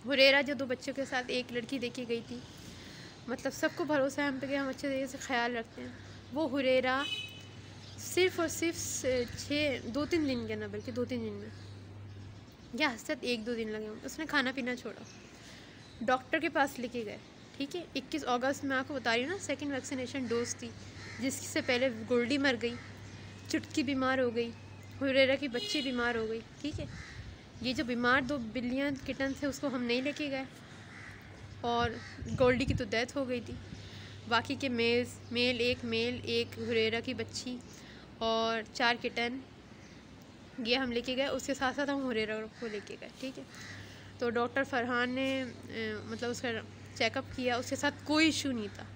हुरेरा जो 2 बच्चों के साथ एक लड़की देखी गई थी, मतलब सबको भरोसा है हम पे कि हम अच्छे तरीके से ख्याल रखते हैं। वो हुरेरा सिर्फ़ और सिर्फ 2-3 दिन के ना, बल्कि 2-3 दिन में, या हसरत 1-2 दिन लगे होंगे, उसने खाना पीना छोड़ा। डॉक्टर के पास लेके गए, ठीक है। 21 अगस्त में आपको बता रही हूँ ना, 2nd वैक्सीनेशन डोज थी, जिससे पहले गोल्डी मर गई, चुटकी बीमार हो गई, हुरेरा की बच्ची बीमार हो गई, ठीक है। ये जो बीमार 2 बिलियन किटन थे उसको हम नहीं लेके गए, और गोल्डी की तो डेथ हो गई थी। बाकी के मेल एक हुरेरा की बच्ची और 4 किटन ये हम लेके गए। उसके साथ साथ हम हुरेरा को लेके गए, ठीक है। तो डॉक्टर फरहान ने मतलब उसका चेकअप किया, उसके साथ कोई इशू नहीं था।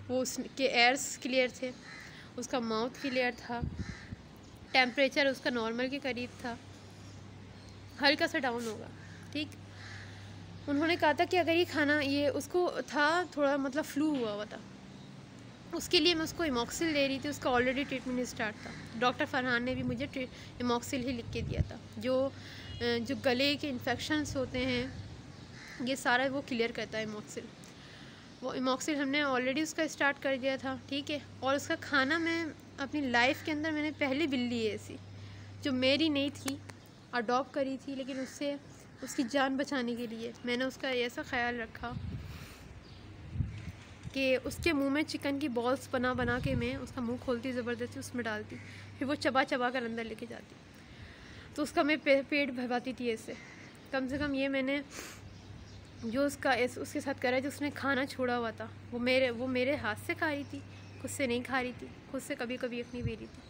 वो उसके एयर्स क्लियर थे, उसका माउथ क्लियर था, टेम्परेचर उसका नॉर्मल के करीब था, हल्का सा डाउन होगा, ठीक। उन्होंने कहा था कि अगर ये खाना, ये उसको था थोड़ा मतलब फ्लू हुआ था, उसके लिए मैं उसको इमॉक्सिल दे रही थी, उसका ऑलरेडी ट्रीटमेंट स्टार्ट था। डॉक्टर फरहान ने भी मुझे इमॉक्सिल ही लिख के दिया था, जो गले के इन्फेक्शंस होते हैं ये सारा वो क्लियर करता है इमॉक्सिल। वो इमॉक्सिल हमने ऑलरेडी उसका स्टार्ट कर दिया था, ठीक है। और उसका खाना, मैं अपनी लाइफ के अंदर मैंने पहली बिल्ली है ऐसी जो मेरी नहीं थी, अडॉप्ट करी थी, लेकिन उससे उसकी जान बचाने के लिए मैंने उसका ऐसा ख्याल रखा कि उसके मुंह में चिकन की बॉल्स बना के मैं उसका मुंह खोलती, ज़बरदस्ती उसमें डालती, फिर वो चबा कर अंदर लेके जाती, तो उसका मैं पेट भरवाती थी ऐसे। कम से कम ये मैंने जो उसके साथ करा है, जो उसने खाना छोड़ा हुआ था, वो मेरे हाथ से खा रही थी, खुद से नहीं खा रही थी, खुद से कभी कभी अपनी दे रही थी।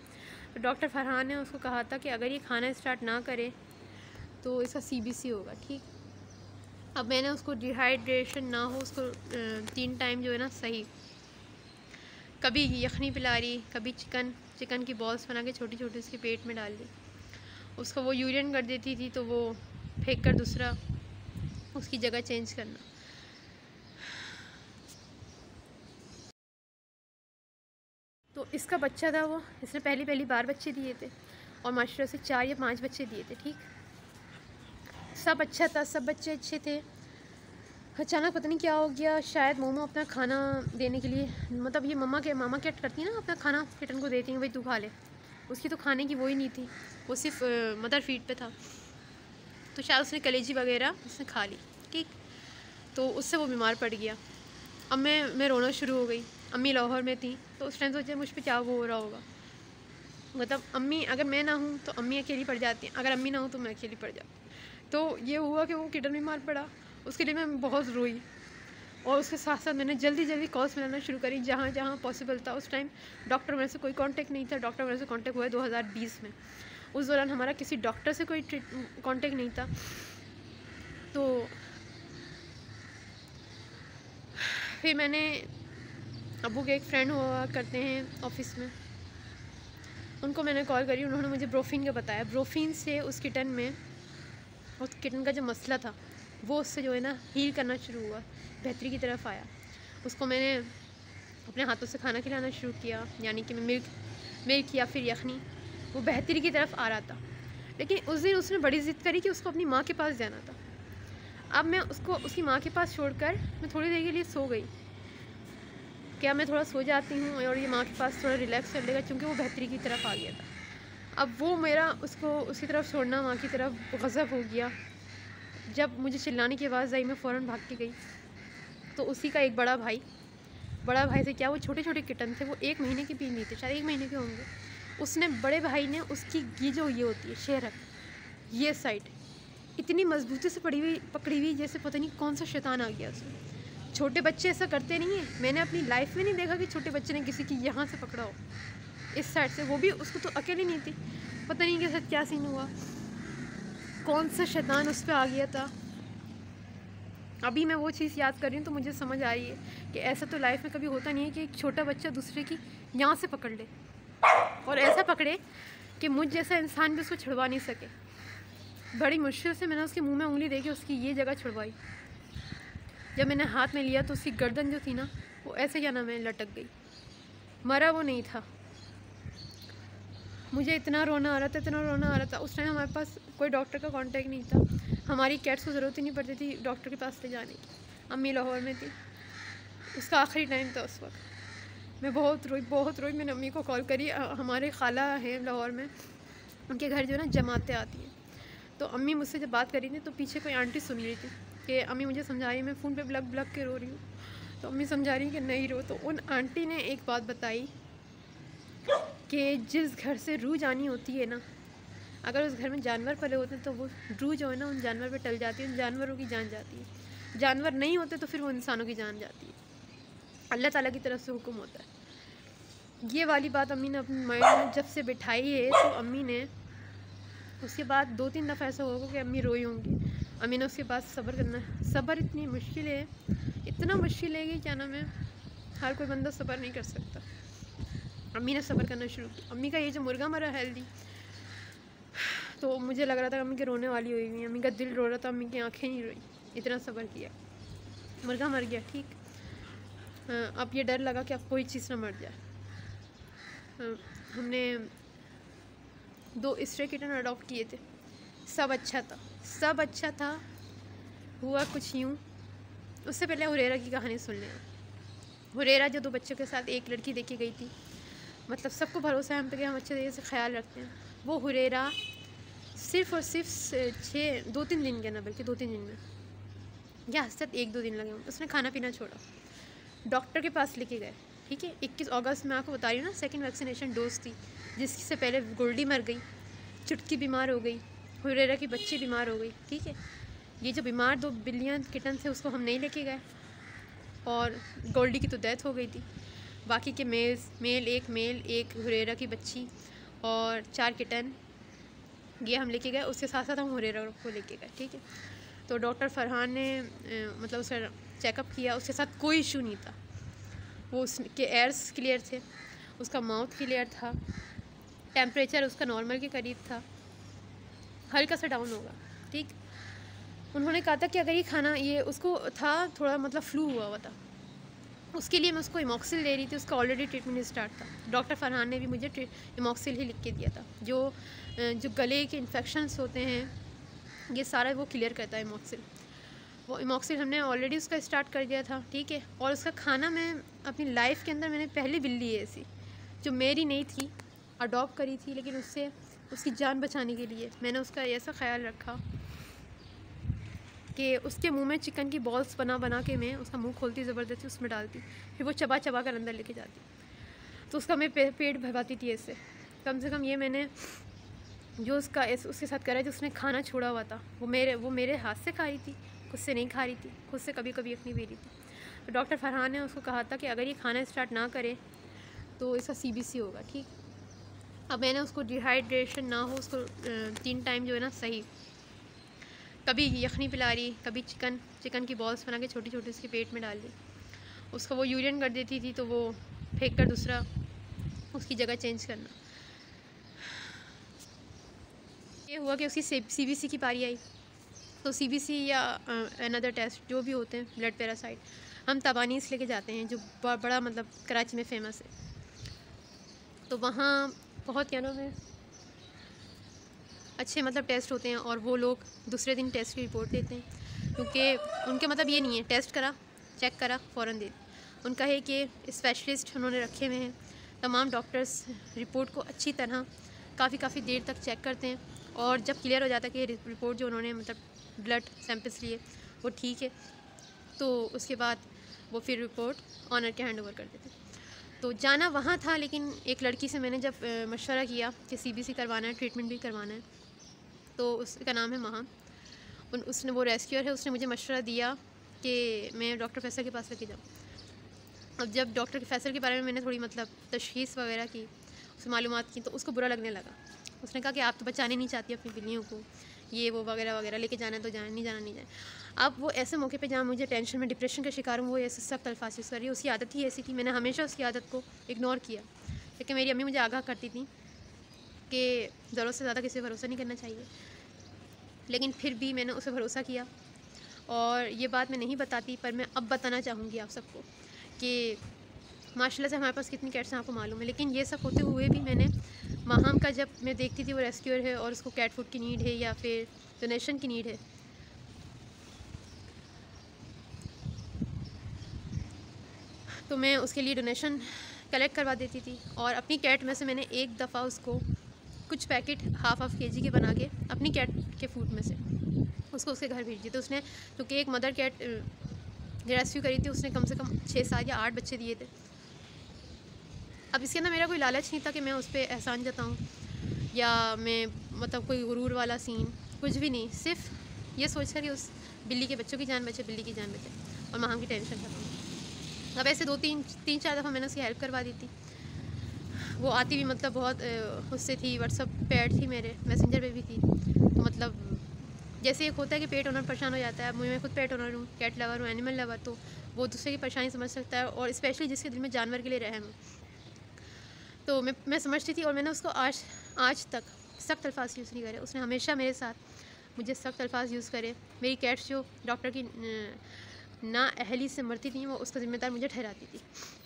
तो डॉक्टर फरहान ने उसको कहा था कि अगर ये खाना स्टार्ट ना करे तो इसका CBC होगा, ठीक। अब मैंने उसको डिहाइड्रेशन ना हो, उसको 3 टाइम जो है ना सही, कभी यखनी पिला रही, कभी चिकन की बॉल्स बना के छोटी छोटी उसके पेट में डाल दी। उसको वो यूरिन कर देती थी तो वो फेंक कर दूसरा उसकी जगह चेंज करना। तो इसका बच्चा था वो, इसने पहली बार बच्चे दिए थे, और माशाल्लाह से 4 या 5 बच्चे दिए थे, ठीक। सब अच्छा था, सब बच्चे अच्छे थे। अचानक पता नहीं क्या हो गया, शायद मोमो अपना खाना देने के लिए, मतलब ये मामा क्या करती है ना, अपना खाना किटन को देती हैं, भाई तू खा ले। उसकी तो खाने की वो ही नहीं थी, वो सिर्फ मदर फीड पे था, तो शायद उसने कलेजी वगैरह उसने खा ली, ठीक। तो उससे वो बीमार पड़ गया। अब मैं रोना शुरू हो गई। अम्मी लाहौर में थी, तो उस टाइम सोचे मुझ पर क्या वो हो रहा होगा, मतलब अम्मी अगर मैं ना हूँ तो अम्मी अकेली पड़ जाती हैं, अगर अम्मी ना हूँ तो मैं अकेली पड़ जाती। तो ये हुआ कि वो किटन बीमार पड़ा, उसके लिए मैं बहुत रोई, और उसके साथ साथ मैंने जल्दी कॉल्स मिलाना शुरू करी जहाँ जहाँ पॉसिबल था। उस टाइम डॉक्टर मेरे से कोई कांटेक्ट नहीं था, डॉक्टर मेरे से कांटेक्ट हुआ है 2020 में। उस दौरान हमारा किसी डॉक्टर से कोई कांटेक्ट नहीं था। तो फिर मैंने अबू के एक फ्रेंड हुआ करते हैं ऑफिस में, उनको मैंने कॉल करी, उन्होंने मुझे ब्रोफिन का बताया। ब्रोफिन से उस किटन का जो मसला था वो उससे जो है ना हील करना शुरू हुआ, बेहतरी की तरफ आया। उसको मैंने अपने हाथों से खाना खिलाना शुरू किया, यानी कि मैं मिल्क या फिर यखनी, वो बेहतरी की तरफ आ रहा था। लेकिन उस दिन उसने बड़ी ज़िद करी कि उसको अपनी माँ के पास जाना था। अब मैं उसको उसकी माँ के पास छोड़कर मैं थोड़ी देर के लिए सो गई, क्या मैं थोड़ा सो जाती हूँ और ये माँ के पास थोड़ा रिलैक्स कर लेगा, क्योंकि वो बेहतरी की तरफ आ गया था। अब वो मेरा उसको उसकी तरफ छोड़ना, माँ की तरफ गज़ब हो गया। जब मुझे चिल्लाने की आवाज़ आई, मैं फ़ौरन भाग के गई, तो उसी का एक बड़ा भाई से क्या, वो छोटे छोटे किटन थे, वो 1 महीने के भी नहीं थे, शायद 1 महीने के होंगे। उसने बड़े भाई ने उसकी ये होती है शेरक, ये साइड इतनी मजबूती से पकड़ी हुई जैसे पता नहीं कौन सा शैतान आ गया उसमें। छोटे बच्चे ऐसा करते नहीं हैं, मैंने अपनी लाइफ में नहीं देखा कि छोटे बच्चे ने किसी की यहाँ से पकड़ा हो, इस साइड से, वो भी उसको तो अकेली नहीं थी, पता नहीं के साथ क्या सीन हुआ, कौन सा शैतान उस पर आ गया था। अभी मैं वो चीज़ याद कर रही हूँ तो मुझे समझ आ रही है कि ऐसा तो लाइफ में कभी होता नहीं है कि एक छोटा बच्चा दूसरे की यहाँ से पकड़ ले, और ऐसा पकड़े कि मुझ जैसा इंसान भी उसको छुड़वा नहीं सके। बड़ी मुश्किल से मैंने उसके मुंह में उंगली दे के उसकी ये जगह छुड़वाई। जब मैंने हाथ में लिया तो उसकी गर्दन जो थी ना, वो ऐसे क्या नाम है लटक गई, मरा वो नहीं था। मुझे इतना रोना आ रहा था, इतना रोना आ रहा था। उस टाइम हमारे पास कोई डॉक्टर का कांटेक्ट नहीं था, हमारी कैट्स को ज़रूरत ही नहीं पड़ती थी डॉक्टर के पास ले जाने की। अम्मी लाहौर में थी, उसका आखिरी टाइम था उस वक्त। मैं बहुत रोई। मैंने अम्मी को कॉल करी, हमारे खाला हैं लाहौर में, उनके घर जो है ना जमातें आती हैं। तो अम्मी मुझसे जब बात करी थी तो पीछे कोई आंटी सुन रही थी कि अम्मी मुझे समझा रही है, मैं फ़ोन पे ब्लग के रो रही हूँ। तो अम्मी समझा रही कि नहीं रो। तो उन आंटी ने एक बात बताई कि जिस घर से रूह जानी होती है ना, अगर उस घर में जानवर पले होते हैं तो वो रूह जो है ना उन जानवर पे टल जाती है, उन जानवरों की जान जाती है। जानवर नहीं होते तो फिर वो इंसानों की जान जाती है। अल्लाह ताला की तरफ से हुक्म होता है। ये वाली बात अम्मी ने अपने माइंड में जब से बिठाई है, तो अम्मी ने उसके बाद 2-3 दफ़ा ऐसा होगा कि अम्मी रोई होंगी। अम्मी ने उसके बाद सब्र करना है। सब्र इतनी मुश्किल है, इतना मुश्किल है कि क्या नाम है, हर कोई बंदा सब्र नहीं कर सकता। अम्मी ने सब्र करना शुरू किया। अम्मी का ये जो मुर्गा मरा हेल्दी, तो मुझे लग रहा था अम्मी के रोने वाली हुई हुई, अम्मी का दिल रो रहा था, अम्मी की आंखें नहीं रोई, इतना सब्र किया। मुर्गा मर गया, ठीक। अब ये डर लगा कि अब कोई चीज़ ना मर जाए। हमने 2 स्ट्रे किटन अडॉप्ट किए थे, सब अच्छा था। हुआ कुछ यूँ, उससे पहले हुरेरा की कहानी सुन लें। हुरेरा जो 2 बच्चों के साथ एक लड़की देखी गई थी, मतलब सबको भरोसा है हम पे कि हम अच्छे तरीके से ख्याल रखते हैं। वो हुरेरा सिर्फ़ और सिर्फ 2-3 दिन के ना, बल्कि 2-3 दिन में, या हद 1-2 दिन लगे, उसने खाना पीना छोड़ा। डॉक्टर के पास लेके गए, ठीक है। 21 अगस्त में आपको बता रही हूँ ना, 2nd वैक्सीनेशन डोज थी, जिससे पहले गोल्डी मर गई, चुटकी बीमार हो गई, हुरेरा की बच्ची बीमार हो गई, ठीक है। ये जो बीमार 2 बिलियन किटन थे उसको हम नहीं लेके गए, और गोल्डी की तो डेथ हो गई थी। बाकी के मेल एक हुरेरा की बच्ची और 4 किटन ये हम लेके गए। उसके साथ साथ हम हुरेरा को लेके गए, ठीक है। तो डॉक्टर फरहान ने मतलब उसका चेकअप किया, उसके साथ कोई इशू नहीं था। वो उसके एयर्स क्लियर थे, उसका माउथ क्लियर था, टेम्परेचर उसका नॉर्मल के करीब था, हल्का सा डाउन होगा, ठीक। उन्होंने कहा था कि अगर ये खाना, ये उसको था थोड़ा मतलब फ्लू हुआ था, उसके लिए मैं उसको इमॉक्सिल दे रही थी, उसका ऑलरेडी ट्रीटमेंट स्टार्ट था। डॉक्टर फरहान ने भी मुझे इमॉक्सिल ही लिख के दिया था। जो गले के इन्फेक्शंस होते हैं, ये सारा वो क्लियर करता है इमॉक्सिल। वो इमॉक्सिल हमने ऑलरेडी उसका स्टार्ट कर दिया था, ठीक है। और उसका खाना, मैं अपनी लाइफ के अंदर मैंने पहली बिल्ली है ऐसी जो मेरी नहीं थी, अडॉप्ट करी थी, लेकिन उससे उसकी जान बचाने के लिए मैंने उसका ऐसा ख्याल रखा कि उसके मुंह में चिकन की बॉल्स बना के मैं उसका मुंह खोलती, ज़बरदस्ती उसमें डालती, फिर वो चबा कर अंदर लेके जाती, तो उसका मैं पेट भरवाती थी ऐसे। कम से कम ये मैंने जो उसके साथ करा है, जो उसने खाना छोड़ा हुआ था, वो मेरे हाथ से खा रही थी, खुद से नहीं खा रही थी, खुद से कभी कभी अपनी पी रही थी। तो डॉक्टर फरहान ने उसको कहा था कि अगर ये खाना स्टार्ट ना करे तो इसका CBC होगा, ठीक। अब मैंने उसको डिहाइड्रेशन ना हो, उसको 3 टाइम जो है ना सही, कभी यखनी पिला रही, कभी चिकन की बॉल्स बना के छोटी छोटी उसके पेट में डाल दी। उसको वो यूरिन कर देती थी तो वो फेंक कर दूसरा उसकी जगह चेंज करना। ये हुआ कि उसकी CBC की पारी आई, तो CBC या अनदर टेस्ट जो भी होते हैं, ब्लड पैरासाइट, हम तबानीस लेके जाते हैं, जो बड़ा मतलब कराची में फ़ेमस है। तो वहाँ बहुत क्या नाम है, अच्छे मतलब टेस्ट होते हैं, और वो लोग दूसरे दिन टेस्ट की रिपोर्ट देते हैं, क्योंकि उनके मतलब ये नहीं है टेस्ट करा, चेक करा, फ़ौरन दे। उनका है कि स्पेशलिस्ट उन्होंने रखे हुए हैं, तमाम डॉक्टर्स रिपोर्ट को अच्छी तरह काफ़ी देर तक चेक करते हैं, और जब क्लियर हो जाता है कि रिपोर्ट जो उन्होंने मतलब ब्लड सैंपल्स लिए वो ठीक है, तो उसके बाद वो फिर रिपोर्ट ऑनर के हैंड ओवर कर देते हैं। तो जाना वहाँ था, लेकिन एक लड़की से मैंने जब मशवरा किया कि CBC करवाना है, ट्रीटमेंट भी करवाना है, तो उसका नाम है महा, उसने, वो रेस्क्यूअर है, उसने मुझे मशवरा दिया कि मैं डॉक्टर फैसल के पास लेके जाऊँ। अब जब डॉक्टर फैसल के बारे में मैंने थोड़ी मतलब तशख़ीस वगैरह की, उससे मालूमात की, तो उसको बुरा लगने लगा। उसने कहा कि आप तो बचाने नहीं चाहती अपनी बिल्लियों को, ये वो वगैरह वगैरह, लेके जाना है तो जाए, नहीं जाना नहीं जाए। अब वो ऐसे मौके पे जहाँ मुझे टेंशन में डिप्रेशन का शिकार हूँ, वो ऐसे सख्त अल्फाज यूज़ कर रही है। उसकी आदत ही ऐसी थी, मैंने हमेशा उसकी आदत को इग्नोर किया, लेकिन मेरी अम्मी मुझे आगाह करती थी कि ज़रूरत से ज़्यादा किसी पर भरोसा नहीं करना चाहिए, लेकिन फिर भी मैंने उसे भरोसा किया। और ये बात मैं नहीं बताती, पर मैं अब बताना चाहूँगी आप सबको कि माशाल्लाह से हमारे पास कितनी कैट्स हैं आपको मालूम है, लेकिन ये सब होते हुए भी मैंने माहम का, जब मैं देखती थी वो रेस्क्यूअर है और उसको कैट फूड की नीड है या फिर डोनेशन की नीड है, तो मैं उसके लिए डोनेशन कलेक्ट करवा देती थी। और अपनी कैट में से मैंने एक दफ़ा उसको कुछ पैकेट हाफ केजी के बना के अपनी कैट के फूड में से उसको उसके घर भेज दिए। तो उसने, क्योंकि एक मदर कैट रेस्क्यू करी थी, उसने कम से कम 6, 7 या 8 बच्चे दिए थे। अब इसके अंदर मेरा कोई लालच नहीं था कि मैं उस पर एहसान जताऊँ या मैं मतलब कोई गुरूर वाला सीन, कुछ भी नहीं। सिर्फ ये सोच कर कि उस बिल्ली के बच्चों की जान बचे, बिल्ली की जान बचे और माहम की टेंशन खत्म। अब ऐसे 2-3-4 दफ़ा मैंने उसकी हेल्प करवा दी थी। वो आती भी मतलब बहुत उससे थी, व्हाट्सअप पे ऐड थी, मेरे मैसेंजर पे भी थी। तो मतलब जैसे एक होता है कि पेट ओनर परेशान हो जाता है, मैं खुद पेट ओनर हूँ, कैट लवर हूँ, एनिमल लवर, तो वो दूसरे की परेशानी समझ सकता है, और स्पेशली जिसके दिल में जानवर के लिए रहम है। तो मैं समझती थी, और मैंने उसको आज तक सख्त अल्फाज यूज़ नहीं करे। उसने हमेशा मेरे साथ मुझे सख्त अल्फाज यूज़ करे। मेरी कैट्स जो डॉक्टर की ना अहली से मरती थी, वो उसका ज़िम्मेदार मुझे ठहराती थी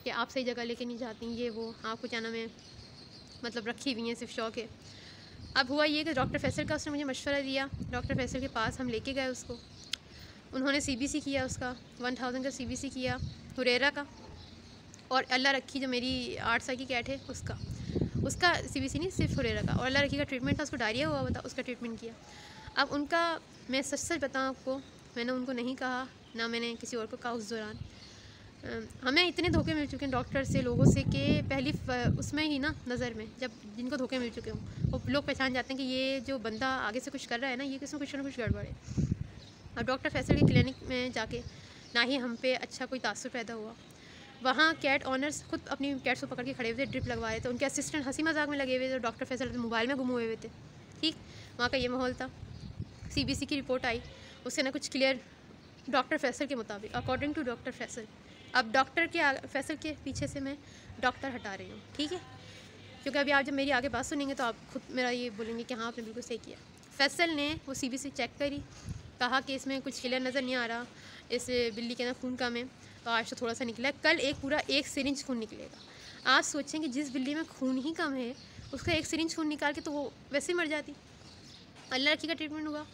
कि आप सही जगह लेके नहीं जाती, ये वो आपको क्या नाम है, मतलब रखी हुई हैं सिर्फ शौक है। अब हुआ ये कि डॉक्टर फैसल का उसने मुझे मशवरा दिया। डॉक्टर फैसल के पास हम लेके गए उसको, उन्होंने CBC किया, उसका 1000 का CBC किया हुरैरा का, और अल्लाह रखी जो मेरी 8 साल की कैट है उसका CBC नहीं, सिर्फ हुरैरा का। और अल्लाह रखी का ट्रीटमेंट था, उसको डायरिया हुआ था, उसका ट्रीटमेंट किया। अब उनका, मैं सच बताऊँ आपको, मैंने उनको नहीं कहा, ना मैंने किसी और को कहा उस दौरान। हमें इतने धोखे मिल चुके हैं डॉक्टर से, लोगों से, कि पहली उसमें ही ना नज़र में जब जिनको धोखे मिल चुके हों, वो लोग पहचान जाते हैं कि ये जो बंदा आगे से कुछ कर रहा है ना, ये किसी कुछ ना कुछ गड़बड़ है। अब डॉक्टर फैसल के क्लिनिक में जाके ना ही हम पे अच्छा कोई तासुर पैदा हुआ। वहाँ कैट ऑनर्स खुद अपनी कैट्स को पकड़ के खड़े हुए थे, ड्रिप लगवा रहे थे, उनके असिस्टेंट हंसी मजाक में लगे हुए थे, डॉक्टर फैसल मोबाइल में गुम हुए हुए थे। ठीक, वहाँ का ये माहौल था। CBC की रिपोर्ट आई, उसके ना कुछ क्लियर, डॉक्टर फैसल के मुताबिक, अकॉर्डिंग टू डॉक्टर फैसल। अब डॉक्टर के फैसल के पीछे से मैं डॉक्टर हटा रही हूँ, ठीक है, क्योंकि अभी आप जब मेरी आगे बात सुनेंगे तो आप खुद मेरा ये बोलेंगे कि हाँ आपने बिल्कुल सही किया। फैसल ने वो CBC चेक करी, कहा कि इसमें कुछ क्लियर नज़र नहीं आ रहा, इस बिल्ली के ना खून कम है, तो आज तो थोड़ा सा निकला है, कल पूरा एक सिरिंज खून निकलेगा। आप सोचें कि जिस बिल्ली में खून ही कम है, उसका एक सिरिंज खून निकाल के तो वो वैसे ही मर जाती। अल्लाह रखी का ट्रीटमेंट हुआ,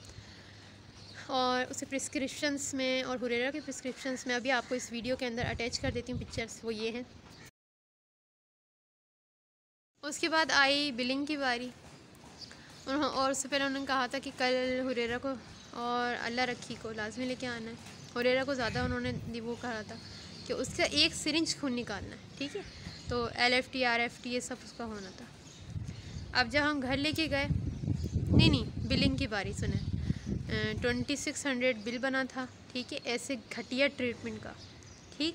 और उसे प्रिस्क्रिप्शंस में, और हुरैरा के प्रिस्क्रिप्शंस में अभी आपको इस वीडियो के अंदर अटैच कर देती हूँ पिक्चर्स, वो ये हैं। उसके बाद आई बिलिंग की बारी, और उससे पहले उन्होंने कहा था कि कल हुरैरा को और अल्लाह रखी को लाजमी लेके आना है। हुरैरा को ज़्यादा उन्होंने वो कहा था कि उसका एक सिरिंज खून निकालना है, ठीक है, तो LFT RFT ये सब उसका होना था। अब जब हम घर लेके गए, नहीं बिलिंग की बारी सुने, 2600 बिल बना था, ठीक है, ऐसे घटिया ट्रीटमेंट का, ठीक,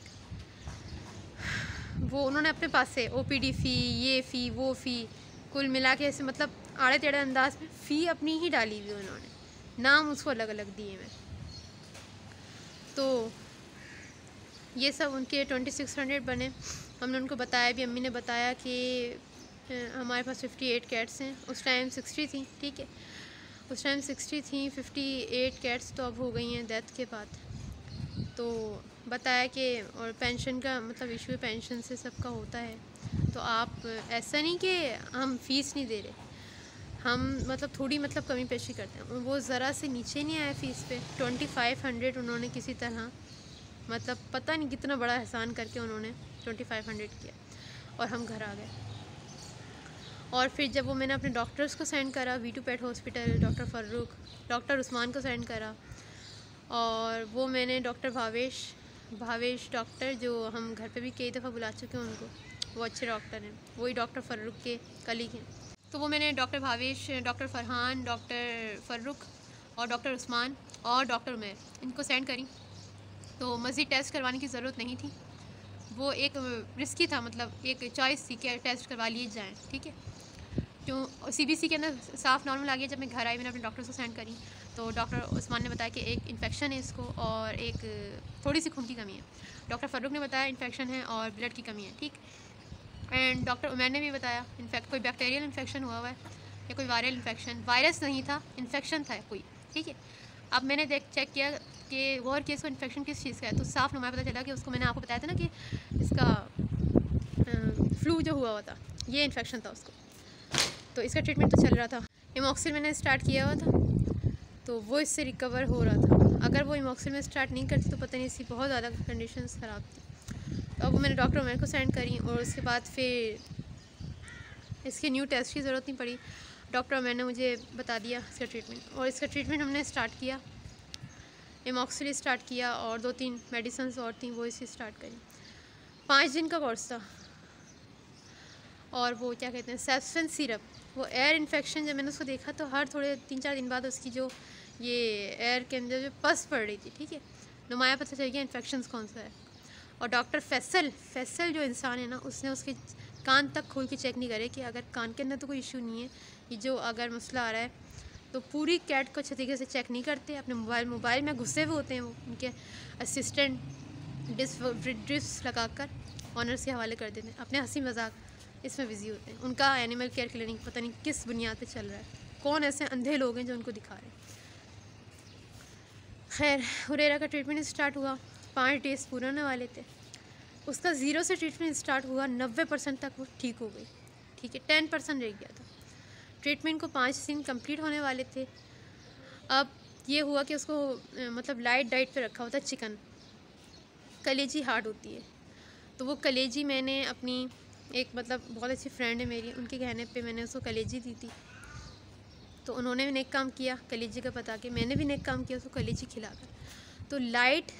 वो उन्होंने अपने पास से OPD फ़ी, ये फ़ी, वो फ़ी, कुल मिला के ऐसे मतलब आड़े टेढ़े अंदाज में फ़ी अपनी ही डाली हुई उन्होंने, नाम उसको अलग अलग दिए हुए। तो ये सब उनके 2600 बने। हमने उनको बताया भी, अम्मी ने बताया कि हमारे पास 58 कैट्स हैं, उस टाइम 60 थी, ठीक है, उस टाइम 60 थी, 58 कैट्स तो अब हो गई हैं डेथ के बाद। तो बताया कि और पेंशन का मतलब इशू है, पेंशन से सबका होता है, तो आप ऐसा नहीं कि हम फ़ीस नहीं दे रहे, हम मतलब थोड़ी मतलब कमी पेशी करते हैं। वो ज़रा से नीचे नहीं आया फ़ीस पे, 2500 उन्होंने किसी तरह मतलब पता नहीं कितना बड़ा एहसान करके उन्होंने 2500 किया, और हम घर आ गए। और फिर जब वो मैंने अपने डॉक्टर्स को सेंड करा, V2 पेट hospital, doctor Farrukh, doctor Usman को सेंड करा, और वो मैंने डॉक्टर भावेश डॉक्टर, जो हम घर पे भी कई दफ़ा बुला चुके हैं उनको, वो अच्छे डॉक्टर हैं, वही डॉक्टर फ़र्रुख के कलीग हैं। तो वो मैंने doctor Bhavesh, doctor Farhan, doctor Farrukh और डॉक्टर उस्मान और डॉक्टर उमैर, इनको सेंड करी। तो मज़ीद टेस्ट करवाने की ज़रूरत नहीं थी, वो एक रिस्की था, मतलब एक चॉइस थी कि टेस्ट करवा लिए जाएँ, ठीक है। क्यों CBC के अंदर साफ नॉर्मल आ गया। जब मैं घर आई मैंने अपने डॉक्टर को सेंड करी तो डॉक्टर उस्मान ने बताया कि एक इन्फेक्शन है इसको और एक थोड़ी सी खून की कमी है। डॉक्टर फ़ारूक ने बताया इन्फेक्शन है और ब्लड की कमी है, ठीक। एंड डॉक्टर उमैर ने भी बताया कोई बैक्टीरियल इन्फेक्शन हुआ है या कोई वायरल इन्फेक्शन, वायरस नहीं था, इन्फेक्शन था कोई, ठीक है। अब मैंने चेक किया कि गौर किया इसको इन्फेक्शन किस चीज़ का है, तो साफ नुमाया पता चला कि उसको मैंने आपको बताया था ना कि इसका फ्लू जो हुआ था ये इन्फेक्शन था उसको। तो इसका ट्रीटमेंट तो चल रहा था। एमॉक्सिल मैंने स्टार्ट किया हुआ था तो वो इससे रिकवर हो रहा था। अगर वो एमॉक्सिल में स्टार्ट नहीं करती तो पता नहीं इसकी बहुत ज़्यादा कंडीशंस ख़राब थी। तो अब वो मैंने डॉक्टर उमैर को सेंड करी और उसके बाद फिर इसके न्यू टेस्ट की ज़रूरत नहीं पड़ी। डॉक्टर उमैर ने मुझे बता दिया इसका ट्रीटमेंट और इसका ट्रीटमेंट हमने स्टार्ट किया। एमॉक्सिल स्टार्ट किया और 2-3 मेडिसिन और थी वो इसे स्टार्ट करी। 5 दिन का कोर्स था। और वो क्या कहते हैं सेप्सिन सिरप, वो एयर इन्फेक्शन जब मैंने उसको देखा तो हर थोड़े 3-4 दिन बाद उसकी जो ये एयर के अंदर जो पस पड़ रही थी, ठीक है, नुमाया पता चल गया इन्फेक्शन कौन सा है। और डॉक्टर फैसल जो इंसान है ना उसने उसके कान तक खोल के चेक नहीं करे कि अगर कान के अंदर तो कोई इशू नहीं है, ये जो अगर मसला आ रहा है तो पूरी कैट को अच्छे तरीके से चेक नहीं करते। अपने मोबाइल में घुसे हुए होते हैं वो, उनके असिस्टेंट ड्रिप्स लगा कर ऑनर्स के हवाले कर देते हैं, अपने हंसी मजाक इसमें बिजी होते हैं। उनका एनिमल केयर क्लिनिक पता नहीं किस बुनियाद पे चल रहा है, कौन ऐसे अंधे लोग हैं जो उनको दिखा रहे हैं। खैर हुरैरा का ट्रीटमेंट स्टार्ट हुआ, 5 डेज़ पूरे होने वाले थे। उसका 0 से ट्रीटमेंट स्टार्ट हुआ, 90% तक वो ठीक हो गई, ठीक है, 10% रह गया था। ट्रीटमेंट को 5 दिन कंप्लीट होने वाले थे। अब ये हुआ कि उसको मतलब लाइट डाइट पे रखा होता है चिकन, कलेजी हार्ड होती है, तो वो कलेजी मैंने अपनी एक मतलब बहुत अच्छी फ्रेंड है मेरी, उनके कहने पे मैंने उसको कलेजी दी थी। तो उन्होंने भी नेक काम किया कलेजी का पता के, मैंने भी नेक काम किया उसको कलेजी खिलाकर। तो लाइट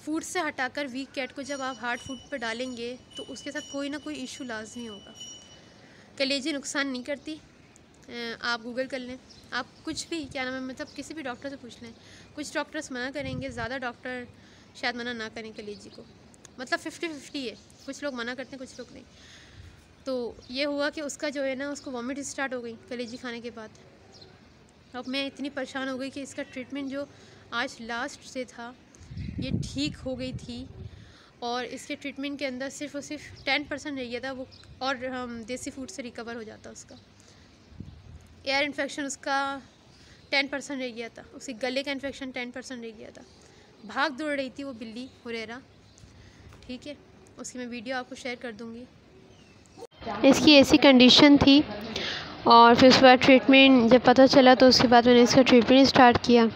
फूड से हटाकर वीक कैट को जब आप हार्ड फूड पर डालेंगे तो उसके साथ कोई ना कोई इशू लाजमी होगा। कलेजी नुकसान नहीं करती, आप गूगल कर लें, आप कुछ भी क्या नाम है मतलब किसी भी डॉक्टर से पूछ लें। कुछ डॉक्टर्स मना करेंगे, ज़्यादा डॉक्टर शायद मना ना करें कलेजी को, मतलब 50-50 है, कुछ लोग मना करते हैं कुछ लोग नहीं। तो ये हुआ कि उसका जो है ना उसको वॉमिट स्टार्ट हो गई कलेजी खाने के बाद। अब मैं इतनी परेशान हो गई कि इसका ट्रीटमेंट जो आज लास्ट से था ये ठीक हो गई थी और इसके ट्रीटमेंट के अंदर सिर्फ और सिर्फ 10% रह गया था वो, और हम देसी फूड से रिकवर हो जाता उसका। एयर इन्फेक्शन उसका 10% रह गया था, उसके गले का इन्फेक्शन 10% रह गया था। भाग दौड़ रही थी वो बिल्ली हुरैरा, ठीक है, उसकी मैं वीडियो आपको शेयर कर दूँगी। इसकी ऐसी कंडीशन थी और फिर उसके बाद ट्रीटमेंट जब पता चला तो उसके बाद मैंने इसका ट्रीटमेंट स्टार्ट किया।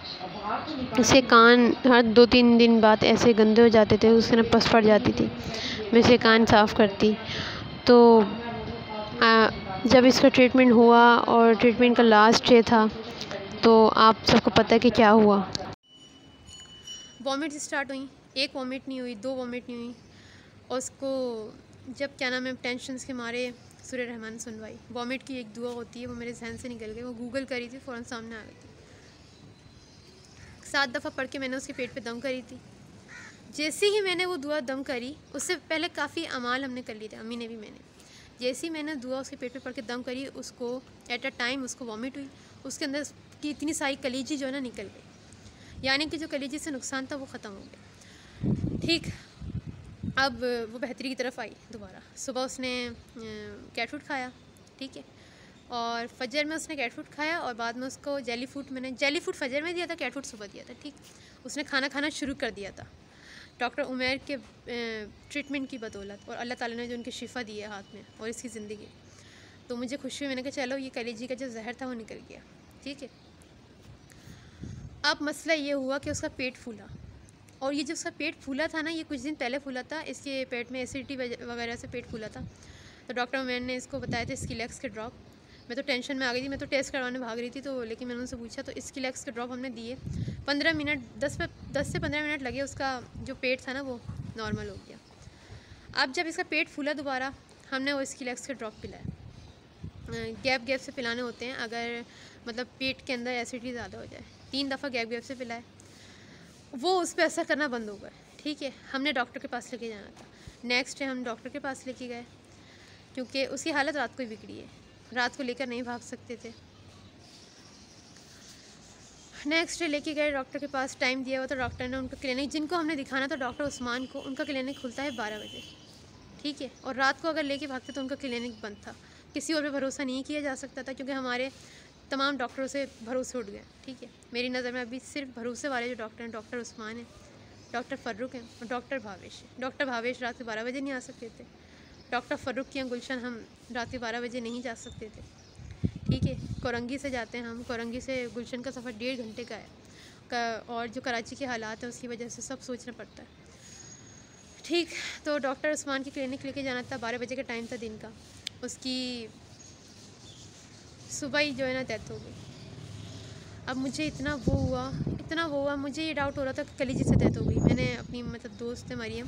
इसके कान हर 2-3 दिन बाद ऐसे गंदे हो जाते थे, उसके ना पस पड़ जाती थी, मैं इसे कान साफ़ करती। तो जब इसका ट्रीटमेंट हुआ और ट्रीटमेंट का लास्ट डे था तो आप सबको पता है कि क्या हुआ। वॉमिट स्टार्ट हुई, एक वॉमिट नहीं हुई, 2 वॉमिट नहीं हुई, और उसको जब क्या नाम है टेंशन के मारे सूर्य रहमान सुनवाई। वॉमिट की एक दुआ होती है वो मेरे जहन से निकल गई, वो गूगल करी थी फ़ौरन सामने आ गई थी। 7 दफ़ा पढ़ के मैंने उसके पेट पे दम करी थी। जैसे ही मैंने वो दुआ दम करी, उससे पहले काफ़ी अमाल हमने कर लिए थे, अम्मी ने भी मैंने। जैसे ही मैंने दुआ उसके पेट पे पढ़ के दम करी, उसको एट अ टाइम उसको वॉमिट हुई, उसके अंदर की इतनी सारी कलेजी जो है ना निकल गई, यानी कि जो कलेजी से नुकसान था वो ख़त्म हो गया, ठीक। अब वो बेहतरी की तरफ आई दोबारा। सुबह उसने कैट फूड खाया, ठीक है, और फजर में उसने कैट फूड खाया और बाद में उसको जेली फूड फजर में दिया था, कैट फूड सुबह दिया था, ठीक। उसने खाना खाना शुरू कर दिया था डॉक्टर उमैर के ट्रीटमेंट की बदौलत, और अल्लाह ताला ने जो उनकी शिफा दी है हाथ में और इसकी ज़िंदगी, तो मुझे खुशी हुई। मैंने कहा चलो ये कलेजी का जो जहर था वो निकल गया, ठीक है। अब मसला ये हुआ कि उसका पेट फूला, और ये जो उसका पेट फूला था ना ये कुछ दिन पहले फूला था, इसके पेट में एसिडिटी वगैरह से पेट फूला था। तो डॉक्टर उमैर ने इसको बताया था स्किलेक्स के ड्रॉप। मैं तो टेंशन में आ गई थी, मैं तो टेस्ट करवाने भाग रही थी, तो लेकिन मैंने उनसे पूछा तो स्किलेक्स के ड्रॉप हमने दिए। 15 मिनट 10 से 15 मिनट लगे, उसका जो पेट था ना वो नॉर्मल हो गया। अब जब इसका पेट फूला दोबारा हमने वो स्किलेक्स के ड्रॉप पिलाया। गैप से पिलाने होते हैं अगर मतलब पेट के अंदर एसिडिटी ज़्यादा हो जाए। 3 दफ़ा गैप से पिलाए, वो उस पर असर करना बंद हो गया, ठीक है। हमने डॉक्टर के पास लेके जाना था। नेक्स्ट डे हम डॉक्टर के पास लेके गए क्योंकि उसकी हालत रात को ही बिगड़ी है। रात को लेकर नहीं भाग सकते थे। नेक्स्ट डे लेके गए डॉक्टर के पास, टाइम दिया हुआ तो डॉक्टर ने उनका क्लिनिक, जिनको हमने दिखाना था डॉक्टर उस्मान को, उनका क्लिनिक खुलता है 12 बजे, ठीक है। और रात को अगर लेके भागते तो उनका क्लिनिक बंद था। किसी और पे भरोसा नहीं किया जा सकता था क्योंकि हमारे तमाम डॉक्टरों से भरोसे उठ गए, ठीक है। मेरी नज़र में अभी सिर्फ भरोसे वाले जो डॉक्टर हैं, डॉक्टर उस्मान है, डॉक्टर फ़र्रुख हैं और डॉक्टर भावेश है। डॉक्टर भावेश रात के 12 बजे नहीं आ सकते थे। डॉक्टर फ़र्रुख की गुलशन हम रात के 12 बजे नहीं जा सकते थे, ठीक है। कोरंगी से जाते हैं हम, कोरंगी से गुलशन का सफ़र 1.5 घंटे का है और जो कराची के हालात हैं उसकी वजह से सब सोचना पड़ता है, ठीक। तो डॉक्टर उस्मान की क्लिनिक लेके जाना था, 12 बजे का टाइम था दिन का। उसकी सुबह ही जो है ना डेथ हो गई। अब मुझे इतना वो हुआ, मुझे ये डाउट हो रहा था कि कलेजी से डेथ हो गई। मैंने अपनी मतलब दोस्त है मरियम,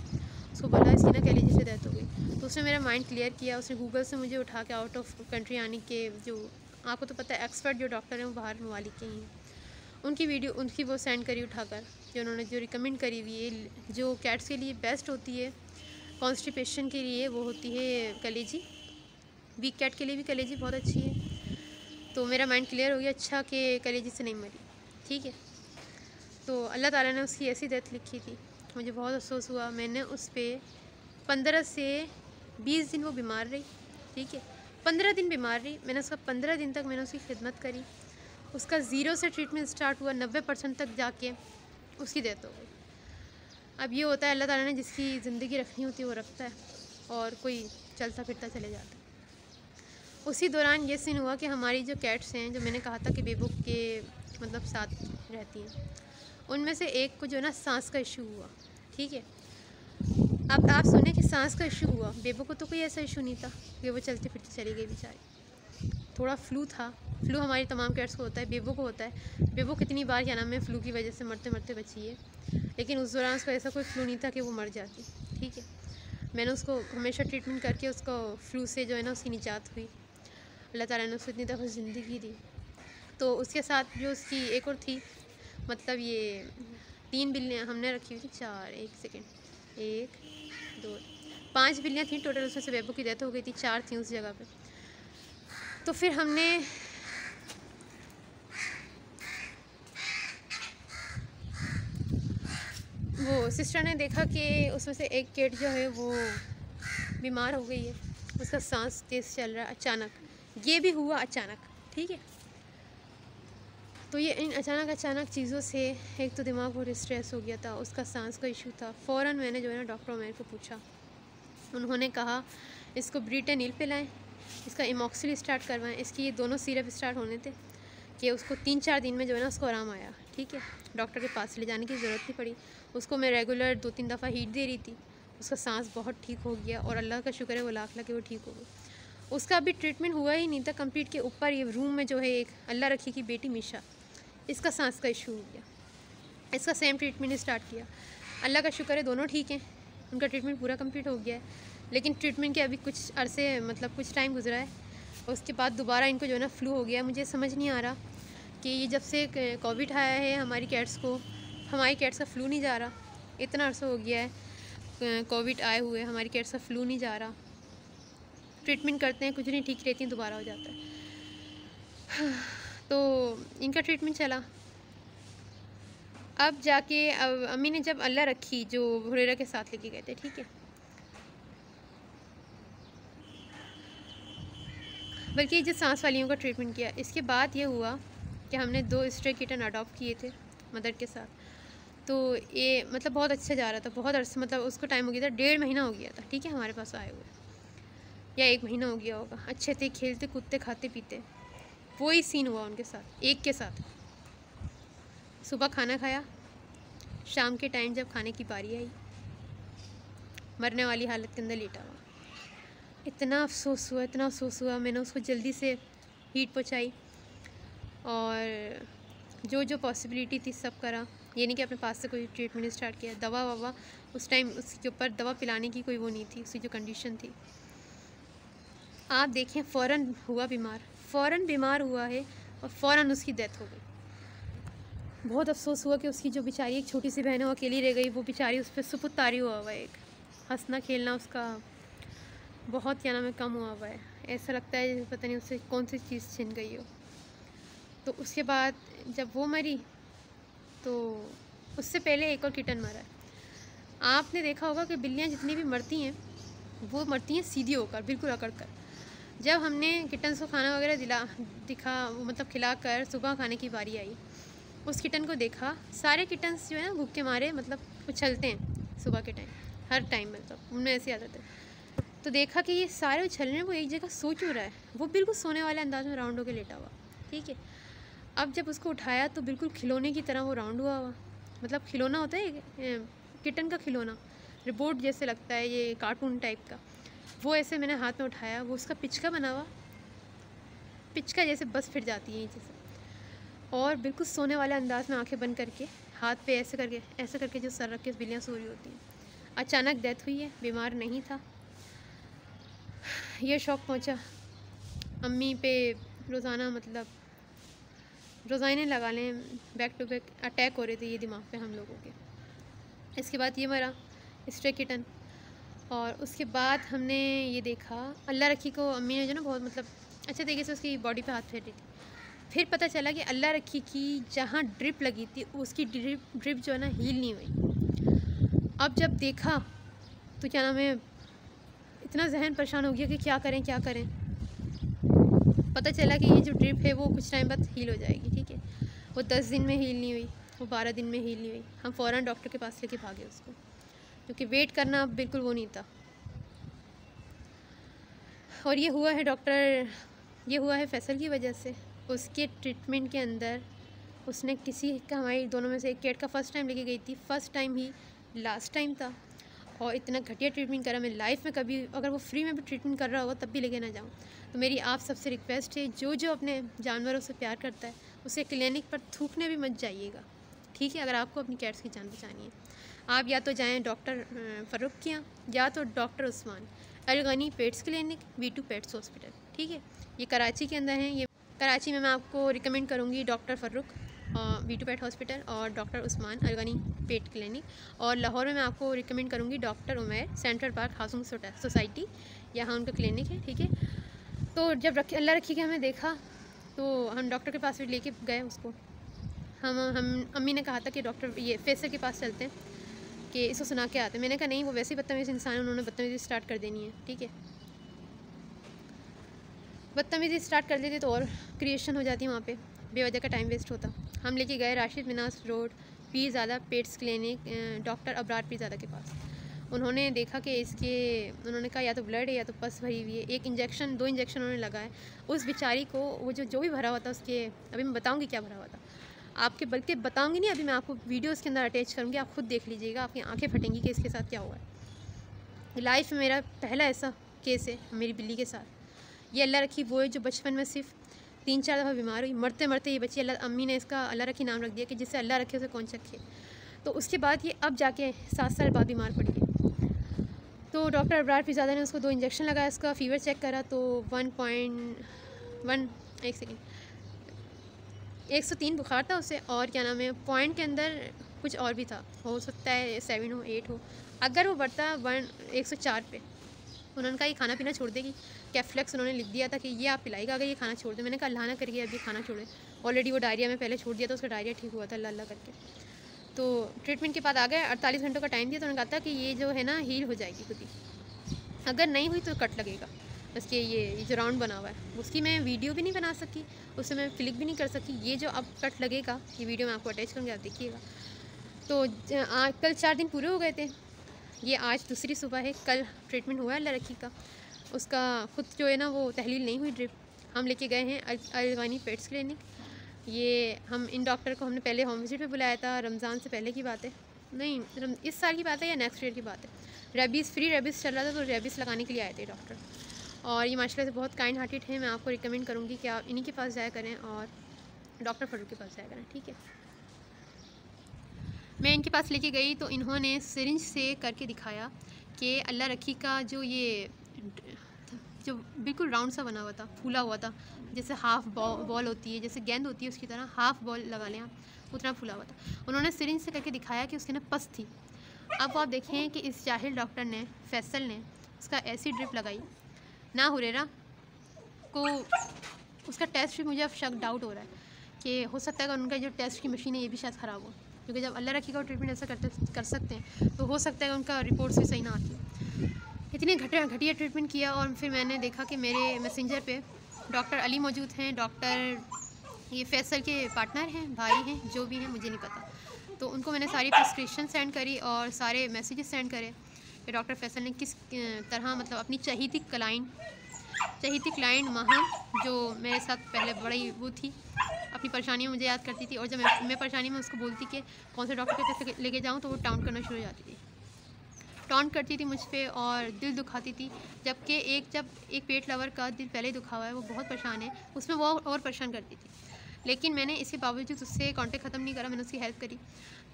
उसको बोला इसकी ना कलेजी से डेथ हो गई, तो उसने मेरा माइंड क्लियर किया। उसने गूगल से मुझे उठा के आउट ऑफ कंट्री आने के, जो आपको तो पता है एक्सपर्ट जो डॉक्टर हैं वो बाहर ममालिक के ही हैं, उनकी वीडियो उनकी वो सेंड करी उठाकर, जो उन्होंने जो रिकमेंड करी हुई है जो कैट्स के लिए बेस्ट होती है कॉन्स्टिपेशन के लिए, वो होती है कलेजी। वीक कैट के लिए भी कलेजी बहुत अच्छी है। तो मेरा माइंड क्लियर हो गया, अच्छा कि कलेजी से नहीं मरी, ठीक है। तो अल्लाह ताला ने उसकी ऐसी डेथ लिखी थी, मुझे बहुत अफसोस हुआ। मैंने उस पर 15 से 20 दिन वो बीमार रही, ठीक है। 15 दिन बीमार रही, मैंने उसका 15 दिन तक मैंने उसकी खिदमत करी। उसका 0 से ट्रीटमेंट स्टार्ट हुआ, 90% तक जाके उसकी डेथ हो गई। अब ये होता है अल्लाह ताला ने जिसकी ज़िंदगी रखनी होती है वो रखता है, और कोई चलता फिरता चले जाता है। उसी दौरान ये सीन हुआ कि हमारी जो कैट्स हैं, जो मैंने कहा था कि बेबुक के मतलब साथ रहती हैं, उनमें से एक को जो है ना सांस का इशू हुआ, ठीक है। अब आप सुने कि सांस का इशू हुआ, बेबुक को तो कोई ऐसा इशू नहीं था कि वो चलते फिरते चली गई बेचारी। थोड़ा फ्लू था, फ्लू हमारी तमाम कैट्स को होता है, बेबो को होता है। बेबो कितनी बार क्या नाम है फ्लू की वजह से मरते मरते बची है, लेकिन उस दौरान उसको ऐसा कोई फ्लू नहीं था कि वो मर जाती, ठीक है। मैंने उसको हमेशा ट्रीटमेंट करके उसको फ्लू से जो है ना उसकी निजात हुई। अल्लाह ताला ने उसको इतनी दफ़ा ज़िंदगी दी। तो उसके साथ जो उसकी एक और थी, मतलब ये 3 बिल्लियाँ हमने रखी हुई थी, 1 2 5 बिल्लियाँ थी टोटल, उसमें से बेबो की डेथ हो गई थी, 4 थी उस जगह पे। तो फिर हमने वो सिस्टर ने देखा कि उसमें से एक कैट जो है वो बीमार हो गई है, उसका सांस तेज़ चल रहा है अचानक। ये भी हुआ अचानक, ठीक है। तो ये इन अचानक चीज़ों से एक तो दिमाग बहुत स्ट्रेस हो गया था, उसका सांस का इशू था। फ़ौरन मैंने जो है ना डॉक्टर मेरे को पूछा, उन्होंने कहा इसको ब्रिटेनिल पिलाएं, इसका इमॉक्सिल स्टार्ट करवाएं। इसकी ये दोनों सिरप स्टार्ट होने थे कि उसको 3-4 दिन में जो है ना उसको आराम आया, ठीक है। डॉक्टर के पास ले जाने की ज़रूरत नहीं पड़ी। उसको मैं रेगुलर 2-3 दफ़ा हीट दे रही थी, उसका सांस बहुत ठीक हो गया और अल्लाह का शुक्र है वो लाख कि वो ठीक हो गया। उसका अभी ट्रीटमेंट हुआ ही नहीं था कंप्लीट के ऊपर ये रूम में जो है एक अल्लाह रखी की बेटी मिशा, इसका सांस का इशू हो गया, इसका सेम ट्रीटमेंट स्टार्ट किया। अल्लाह का शुक्र है दोनों ठीक हैं, उनका ट्रीटमेंट पूरा कंप्लीट हो गया है। लेकिन ट्रीटमेंट के अभी कुछ अरसे मतलब कुछ टाइम गुजरा है, उसके बाद दोबारा इनको जो है ना फ्लू हो गया। मुझे समझ नहीं आ रहा कि ये जब से कोविड आया है हमारी कैट्स को, हमारी कैट्स का फ्लू नहीं जा रहा। इतना अरसा हो गया है कोविड आए हुए, हमारी कैट्स का फ्लू नहीं जा रहा। ट्रीटमेंट करते हैं, कुछ नहीं ठीक रहती हैं, दोबारा हो जाता है। तो इनका ट्रीटमेंट चला। अब जाके अब अम्मी ने जब अल्लाह रखी जो हुरैरा के साथ लेके गए थे, ठीक है, बल्कि जो सांस वालियों का ट्रीटमेंट किया। इसके बाद ये हुआ कि हमने 2 स्ट्रे किटन अडॉप्ट किए थे मदर के साथ। तो ये मतलब बहुत अच्छा जा रहा था, बहुत अर्से मतलब उसको टाइम हो गया था, 1.5 महीना हो गया था, ठीक है, हमारे पास आए हुए, या 1 महीना हो गया होगा। अच्छे थे, खेलते कूदते खाते पीते। वही सीन हुआ उनके साथ, एक के साथ। सुबह खाना खाया, शाम के टाइम जब खाने की बारी आई, मरने वाली हालत के अंदर लेटा हुआ। इतना अफसोस हुआ, इतना अफसोस हुआ। मैंने उसको जल्दी से हीट पहुँचाई और जो जो पॉसिबिलिटी थी सब करा। ये नहीं कि अपने पास से कोई ट्रीटमेंट स्टार्ट किया। दवा ववा उस टाइम उसके ऊपर दवा पिलाने की कोई वो नहीं थी, उसकी जो कंडीशन थी। आप देखें फ़ौरन हुआ बीमार, फ़ौरन बीमार हुआ है और फ़ौरन उसकी डेथ हो गई। बहुत अफसोस हुआ कि उसकी जो बेचारी एक छोटी सी बहन है वो अकेली रह गई। वो बेचारी उस पर सुपुतारी हुआ हुआ है, एक हंसना खेलना उसका बहुत क्या नाम है कम हुआ हुआ है। ऐसा लगता है पता नहीं उससे कौन सी चीज़ छिन गई हो। तो उसके बाद जब वो मरी तो उससे पहले एक और किटन मरा है। आपने देखा होगा कि बिल्लियाँ जितनी भी मरती हैं वो मरती हैं सीधी होकर, बिल्कुल अकड़ कर। जब हमने किटन्स को खाना वगैरह मतलब खिलाकर सुबह खाने की बारी आई, उस किटन को देखा, सारे किटन्स जो है ना भूख के मारे मतलब उछलते हैं सुबह के टाइम, हर टाइम मतलब उनमें ऐसी आदत है। तो देखा कि ये सारे उछलने वो एक जगह सो क्यों रहा है, वो बिल्कुल सोने वाले अंदाज में राउंड होकर लेटा हुआ, ठीक है। अब जब उसको उठाया तो बिल्कुल खिलौने की तरह वो राउंड हुआ, मतलब खिलौना होता है किटन का खिलौना, रिपोर्ट जैसे लगता है, ये कार्टून टाइप का। वो ऐसे मैंने हाथ में उठाया, वो उसका पिचका बना हुआ, पिचका जैसे बस फिर जाती है जैसे, और बिल्कुल सोने वाले अंदाज में आंखें बंद करके हाथ पे ऐसे करके जो सर रख के बिल्लियाँ सो रही होती हैं। अचानक डेथ हुई है, बीमार नहीं था। ये शौक़ पहुंचा अम्मी पे, रोज़ाना मतलब रोज़ाना लगा लें, बैक टू बैक अटैक हो रहे थे ये दिमाग पे हम लोगों के। इसके बाद ये मरा स्ट्रे किटन, और उसके बाद हमने ये देखा अल्लाह रखी को अम्मी ने जो ना बहुत मतलब अच्छे तरीके से उसकी बॉडी पे हाथ फेर रही थी। फिर पता चला कि अल्लाह रखी की जहाँ ड्रिप लगी थी उसकी ड्रिप जो है ना हील नहीं हुई। अब जब देखा तो क्या नाम है, इतना जहन परेशान हो गया कि क्या करें। पता चला कि ये जो ड्रिप है वो कुछ टाइम बाद हील हो जाएगी, ठीक है। वो 10 दिन में हील नहीं हुई, वो 12 दिन में हील नहीं हुई। हम फ़ौरन डॉक्टर के पास लेके भागे उसको, क्योंकि वेट करना बिल्कुल वो नहीं था। और ये हुआ है फैसल की वजह से। उसके ट्रीटमेंट के अंदर उसने हमारी दोनों में से एक कैट का फ़र्स्ट टाइम लेके गई थी, फ़र्स्ट टाइम ही लास्ट टाइम था, और इतना घटिया ट्रीटमेंट करा। मैं लाइफ में कभी अगर वो फ्री में भी ट्रीटमेंट कर रहा होगा तब भी लेके ना जाऊँ। तो मेरी आप सबसे रिक्वेस्ट है, जो अपने जानवरों से प्यार करता है उसे क्लिनिक पर थूकने भी मत जाइएगा, ठीक है। अगर आपको अपनी कैट्स की जान बचानी है, आप या तो जाएं डॉक्टर फ़ारूक के यहाँ, या तो doctor Usman Al Gani pets clinic, V2 pets hospital, ठीक है। ये कराची के अंदर है। ये कराची में मैं आपको रिकमेंड करूँगी डॉक्टर फ़ारूक V2 पेट हॉस्पिटल और doctor Usman Al Ghani pet clinic, और लाहौर में मैं आपको रिकमेंड करूँगी doctor Umair central park housing society, यहाँ उनका क्लिनिक है, ठीक है। तो जब अल्लाह रखी के हमें देखा तो हम डॉक्टर के पास भी लेके गए उसको। हम अम्मी ने कहा था कि डॉक्टर ये फैसल के पास चलते हैं कि इसको सुना के आते हैं। मैंने कहा नहीं, वो वैसे ही बदतमीज़ इंसान है, उन्होंने बदतमीज़ी स्टार्ट कर देनी है, ठीक है। बदतमीज़ी स्टार्ट कर देते तो और क्रिएशन हो जाती है वहाँ पे, बेवजह का टाइम वेस्ट होता। हम लेके गए Rashid Minhas road Pirzada pets clinic, doctor Abrar Pirzada के पास। उन्होंने देखा कि उन्होंने कहा या तो ब्लड है या तो पस भरी हुई है। 2 इंजेक्शन उन्होंने लगाए। उस बेचारी को वो जो भी भरा हुआ था उसके, अभी मैं बताऊँगी क्या भरा हुआ था आपके, बल्कि बताऊँगी नहीं, अभी मैं आपको वीडियो उसके अंदर अटैच करूँगी, आप खुद देख लीजिएगा, आपकी आँखें फटेंगी कि इसके साथ क्या हुआ है। लाइफ में मेरा पहला ऐसा केस है मेरी बिल्ली के साथ। ये अल्लाह रखी वो है जो बचपन में सिर्फ 3-4 दफ़ा बीमार हुई, मरते मरते ये बच्ची अम्मी ने इसका अल्लाह रखी नाम रख दिया कि जिससे अल्लाह रखे उसे कौन चखे। तो उसके बाद ये अब जाके 7 साल बाद बीमार पड़ी है। तो डॉक्टर अबरार पीरज़ादा ने उसको 2 इंजेक्शन लगाया। उसका फ़ीवर चेक करा तो 103 बुखार था उसे, और क्या नाम है पॉइंट के अंदर कुछ और भी था, हो सकता है 7 हो 8 हो। अगर वो बढ़ता 104 पे, उन्होंने कहा ये खाना पीना छोड़ देगी। कैफ्लेक्स उन्होंने लिख दिया था कि ये आप पिलाएगा अगर ये खाना छोड़ दे। मैंने कहा अल्लाह ना करिए अभी खाना छोड़े, ऑलरेडी वो डायरिया में पहले छोड़ दिया था, उसका डायरिया ठीक हुआ था अल्लाह करके। तो ट्रीटमेंट के बाद आ गए, 48 घंटों का टाइम दिया, तो उन्होंने कहा था कि ये जो है ना हील हो जाएगी खुद ही, अगर नहीं हुई तो कट लगेगा। बस ये जो राउंड बना हुआ है उसकी मैं वीडियो भी नहीं बना सकी, उससे मैं क्लिक भी नहीं कर सकी। ये जो अब कट लगेगा ये वीडियो मैं आपको अटैच करूँगी, आप देखिएगा। तो कल 4 दिन पूरे हो गए थे, ये आज दूसरी सुबह है। कल ट्रीटमेंट हुआ है अल्लाह रखी का, उसका खुद जो है ना वो तहलील नहीं हुई ड्रिप। हम लेके गए हैं अल गनी पेट्स क्लिनिक। ये हम इन डॉक्टर को हमने पहले होम विजिट पे बुलाया था, रमज़ान से पहले की बात है, नहीं इस साल की बात है या नेक्स्ट ईयर की बात है। फ्री रेबीज़ चल रहा था तो रेबीज़ लगाने के लिए आए थे डॉक्टर, और ये माशाल्लाह से बहुत काइंड हार्टेड है। मैं आपको रिकमेंड करूँगी कि आप इन्हीं के पास जाया करें और डॉक्टर फ़ारूक के पास जाया करें, ठीक है। मैं इनके पास लेके गई तो इन्होंने सिरिंज से करके दिखाया कि अल्लाह रखी का जो बिल्कुल राउंड सा बना हुआ था, फूला हुआ था, जैसे हाफ़ बॉल होती है, जैसे गेंद होती है उसकी तरह हाफ़ बॉल लगा लें आप, उतना फूला हुआ था। उन्होंने सिरिंज से करके दिखाया कि उसके ना पस थी। अब आप देखें कि इस जाहिल डॉक्टर ने फैसल ने उसका ऐसी ड्रिप लगाई, ना हुरेरा उसको उसका टेस्ट भी मुझे अब शक डाउट हो रहा है कि हो सकता है कि उनका जो टेस्ट की मशीन है ये भी शायद ख़राब हो, क्योंकि जब अल्लाह रखी का ट्रीटमेंट ऐसा कर सकते हैं तो हो सकता है उनका रिपोर्ट्स भी सही ना आती। इतनी घटिया ट्रीटमेंट किया और फिर मैंने देखा कि मेरे मैसेंजर पे डॉक्टर अली मौजूद हैं, डॉक्टर ये फैसल के पार्टनर हैं, भाई हैं, जो भी हैं मुझे नहीं पता। तो उनको मैंने सारी प्रिस्क्रिप्शन सेंड करी और सारे मैसेजेस सेंड करे कि डॉक्टर फैसल ने किस तरह मतलब अपनी चहीती क्लाइंट महम, जो मेरे साथ पहले बड़ी वो थी, अपनी परेशानियाँ मुझे याद करती थी और जब मैं परेशानी में उसको बोलती कि कौन से डॉक्टर के पास लेके जाऊँ तो वो टाउन करना शुरू हो जाती थी, टॉन्ट करती थी मुझ पे और दिल दुखाती थी। जबकि जब एक पेट लवर का दिल पहले ही दुखा हुआ है, वो बहुत परेशान है, उसमें वो और परेशान करती थी। लेकिन मैंने इसके बावजूद उससे कांटेक्ट ख़त्म नहीं करा, मैंने उसकी हेल्प करी।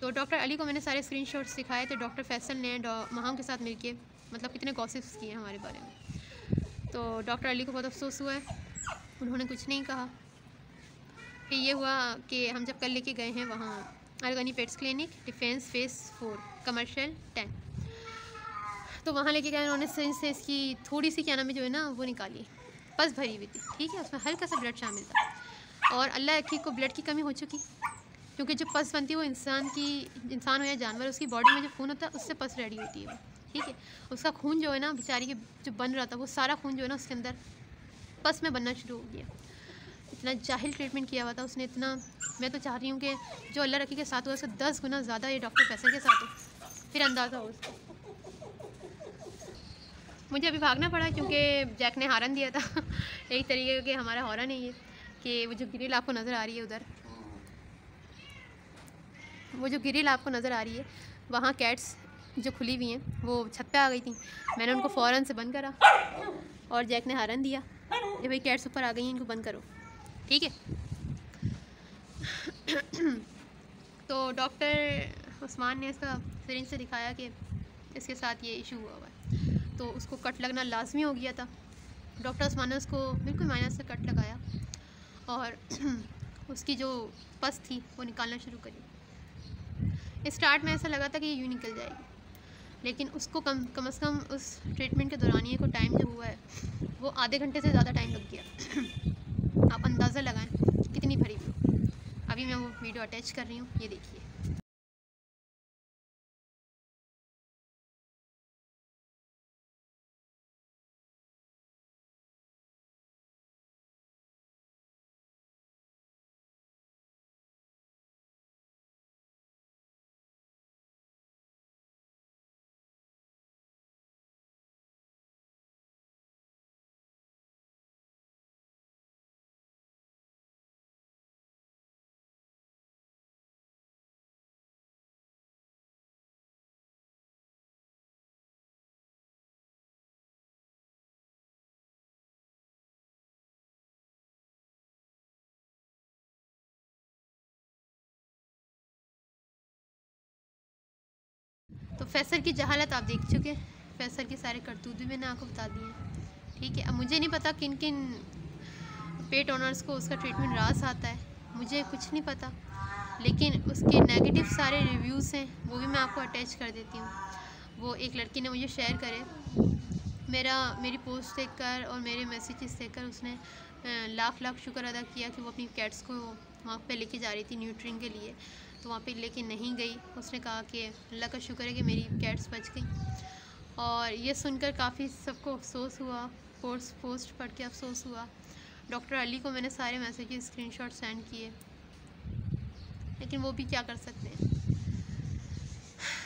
तो डॉक्टर अली को मैंने सारे स्क्रीनशॉट्स दिखाए थे, डॉक्टर फैसल ने महम के साथ मिलके मतलब कितने गॉसिप्स किए हमारे बारे में। तो डॉक्टर अली को बहुत अफसोस हुआ है, उन्होंने कुछ नहीं कहा। फिर ये हुआ कि हम जब कल लेके गए हैं वहाँ Argani pets clinic, defence phase 4 commercial 10, तो वहाँ लेके गए, उन्होंने सिरिंज से इसकी थोड़ी सी क्या नाम है जो है ना वो निकाली, पस भरी हुई थी, ठीक है, उसमें हल्का सा ब्लड शामिल था और अल्लाह रखी को ब्लड की कमी हो चुकी, क्योंकि जो पस बनती है वो इंसान हो या जानवर, उसकी बॉडी में जो खून होता है उससे पस रेडी होती है वो, ठीक है। उसका खून जो है ना बेचारी के जो बन रहा था वो सारा खून जो है ना उसके अंदर पस में बनना शुरू हो गया। इतना जाहिल ट्रीटमेंट किया हुआ था उसने, इतना, मैं तो चाह रही हूँ कि जो अल्लाह रखी के साथ हुआ उससे 10 गुना ज़्यादा ये डॉक्टर फैसल के साथ हो, फिर अंदाज़ा हो उसको। मुझे अभी भागना पड़ा क्योंकि जैक ने हॉर्न दिया था एक तरीके के हमारा हॉर्न है ये, कि वो जो ग्रिल आपको नज़र आ रही है उधर, वो जो ग्रिल आपको नज़र आ रही है वहाँ कैट्स जो खुली हुई हैं वो छत पे आ गई थी, मैंने उनको फ़ौरन से बंद करा और जैक ने हॉर्न दिया कि भाई कैट्स ऊपर आ गई हैं, इनको बंद करो, ठीक है। तो डॉक्टर उस्मान ने इसका सिरिंज से दिखाया कि इसके साथ ये इशू हुआ हुआ है, तो उसको कट लगना लाजमी हो गया था। डॉक्टर उस्मान ने उसको बिल्कुल माइनस से कट लगाया और उसकी जो पस थी वो निकालना शुरू करी। स्टार्ट में ऐसा लगा था कि ये यूँ निकल जाएगी, लेकिन उसको कम से कम उस ट्रीटमेंट के दौरान ये को टाइम जो हुआ है वो आधे घंटे से ज़्यादा टाइम लग गया। आप अंदाज़ा लगाएं कितनी भरी हुई। अभी मैं वो वीडियो अटैच कर रही हूँ, ये देखिए। तो फैसल की जहालत आप देख चुके हैं, फैसल के सारे करतूत भी मैंने आपको बता दिए हैं, ठीक है। अब मुझे नहीं पता किन किन पेट ओनर्स को उसका ट्रीटमेंट रास आता है, मुझे कुछ नहीं पता, लेकिन उसके नेगेटिव सारे रिव्यूज़ हैं वो भी मैं आपको अटैच कर देती हूँ। वो एक लड़की ने मुझे शेयर करे, मेरी पोस्ट देखकर और मेरे मैसेजेस देखकर उसने लाख शुक्र अदा किया कि वो अपनी कैट्स को वहाँ पे लेके जा रही थी न्यूट्रिंग के लिए, तो वहाँ पे लेके नहीं गई। उसने कहा कि अल्लाह का शुक्र है कि मेरी कैट्स बच गई, और ये सुनकर काफ़ी सबको अफसोस हुआ, पोस्ट पढ़ के अफसोस हुआ। डॉक्टर अली को मैंने सारे मैसेजेस स्क्रीनशॉट सेंड किए, लेकिन वो भी क्या कर सकते हैं,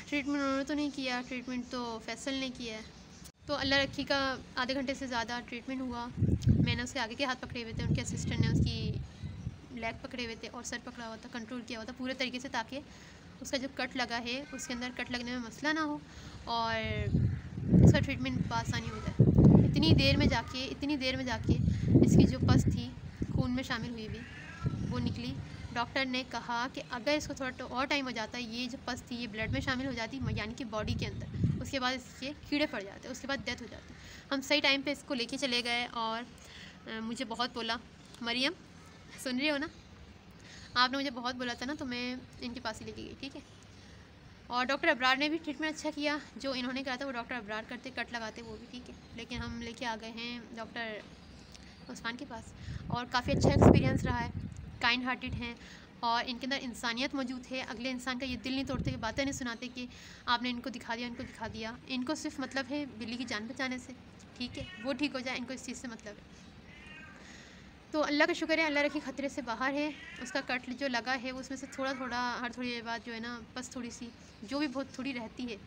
ट्रीटमेंट उन्होंने तो नहीं किया, ट्रीटमेंट तो फैसल ने किया है। तो अल्लाह रखी का आधे घंटे से ज़्यादा ट्रीटमेंट हुआ। मैंने उसके आगे के हाथ पकड़े हुए थे, उनके असिस्टेंट ने उसकी लेग पकड़े हुए थे और सर पकड़ा हुआ था, कंट्रोल किया हुआ था पूरे तरीके से, ताकि उसका जो कट लगा है उसके अंदर कट लगने में मसला ना हो और उसका ट्रीटमेंट बआसानी हो जाए। इतनी देर में जाके इसकी जो पस थी खून में शामिल हुई हुई वो निकली। डॉक्टर ने कहा कि अगर इसको थोड़ा और टाइम हो जाता, ये जो पस थी ये ब्लड में शामिल हो जाती, यानी कि बॉडी के अंदर, उसके बाद इसके कीड़े पड़ जाते, उसके बाद डेथ हो जाती। हम सही टाइम पे इसको लेके चले गए और मुझे बहुत बोला, मरियम सुन रही हो ना, आपने मुझे बहुत बोला था ना, तो मैं इनके पास ही लेके गई, ठीक है। और डॉक्टर अबरार ने भी ट्रीटमेंट अच्छा किया, जो इन्होंने कहा था वो डॉक्टर अबरार करते, कट लगाते वो भी, ठीक है। लेकिन हम लेके आ गए हैं डॉक्टर उस्मान के पास, और काफ़ी अच्छा एक्सपीरियंस रहा है। काइंड हार्टेड हैं और इनके अंदर इंसानियत मौजूद है। अगले इंसान का ये दिल नहीं तोड़ते, बातें नहीं सुनाते कि आपने इनको दिखा दिया, इनको दिखा दिया। इनको सिर्फ मतलब है बिल्ली की जान बचाने से, ठीक है, वो ठीक हो जाए, इनको इस चीज़ से मतलब है। तो अल्लाह का शुक्र है, अल्लाह रखी ख़तरे से बाहर है। उसका कट जो लगा है उसमें से थोड़ा थोड़ा हर थोड़ी देर बाद जो है ना, बस थोड़ी सी जो भी बहुत थोड़ी रहती है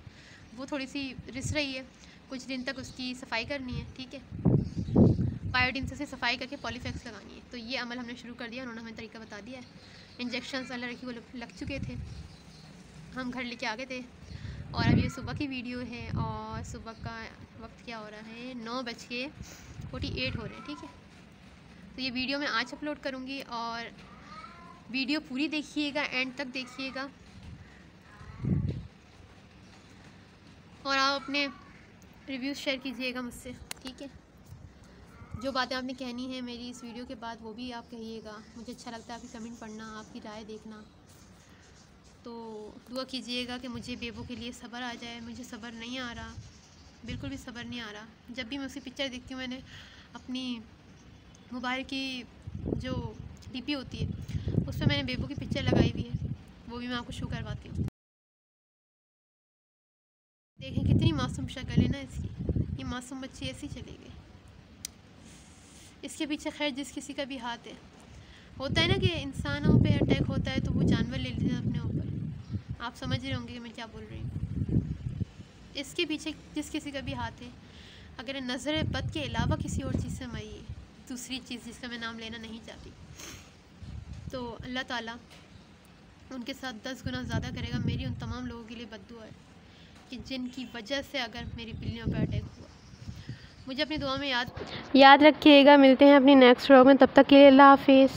वो थोड़ी सी रिस रही है। कुछ दिन तक उसकी सफाई करनी है, ठीक है, बायोडीन से सफाई करके पॉलीफेक्स लगानी है। तो ये अमल हमने शुरू कर दिया, उन्होंने हमें तरीका बता दिया है। इंजेक्शन अल्लाह रखी वो लग चुके थे, हम घर लेके आ गए थे। और अब ये सुबह की वीडियो है और सुबह का वक्त क्या हो रहा है, 9:48 हो रहे हैं, ठीक है। तो ये वीडियो मैं आज अपलोड करूँगी और वीडियो पूरी देखिएगा, एंड तक देखिएगा और आप अपने रिव्यूज़ शेयर कीजिएगा मुझसे, ठीक है। जो बातें आपने कहनी है मेरी इस वीडियो के बाद वो भी आप कहिएगा। मुझे अच्छा लगता है आपकी कमेंट पढ़ना, आपकी राय देखना। तो दुआ कीजिएगा कि मुझे बेबो के लिए सब्र आ जाए। मुझे सब्र नहीं आ रहा, बिल्कुल भी सब्र नहीं आ रहा। जब भी मैं उसकी पिक्चर देखती हूँ, मैंने अपनी मोबाइल की जो डीपी होती है उसमें मैंने बेबो की पिक्चर लगाई हुई है, वो भी मैं आपको शो करवाती हूँ। देखें कितनी मासूम शक्ल है ना इसकी, ये मासूम बच्ची ऐसी चली गई। इसके पीछे खैर जिस किसी का भी हाथ है, होता है ना कि इंसानों पे अटैक होता है तो वो जानवर ले लेते हैं अपने ऊपर। आप समझ रहे होंगे कि मैं क्या बोल रही हूँ। इसके पीछे जिस किसी का भी हाथ है, अगर नज़र बद के अलावा किसी और चीज़ से मरी है, दूसरी चीज़ जिसका मैं नाम लेना नहीं चाहती, तो अल्लाह ताला उनके साथ 10 गुना ज़्यादा करेगा। मेरी उन तमाम लोगों के लिए बद्दुआ है कि जिनकी वजह से अगर मेरी बिल्लियों पर अटैक हुआ। मुझे अपनी दुआ में याद रखिएगा। मिलते हैं अपनी नेक्स्ट व्लॉग में, तब तक के लिए अल्लाह हाफिज़।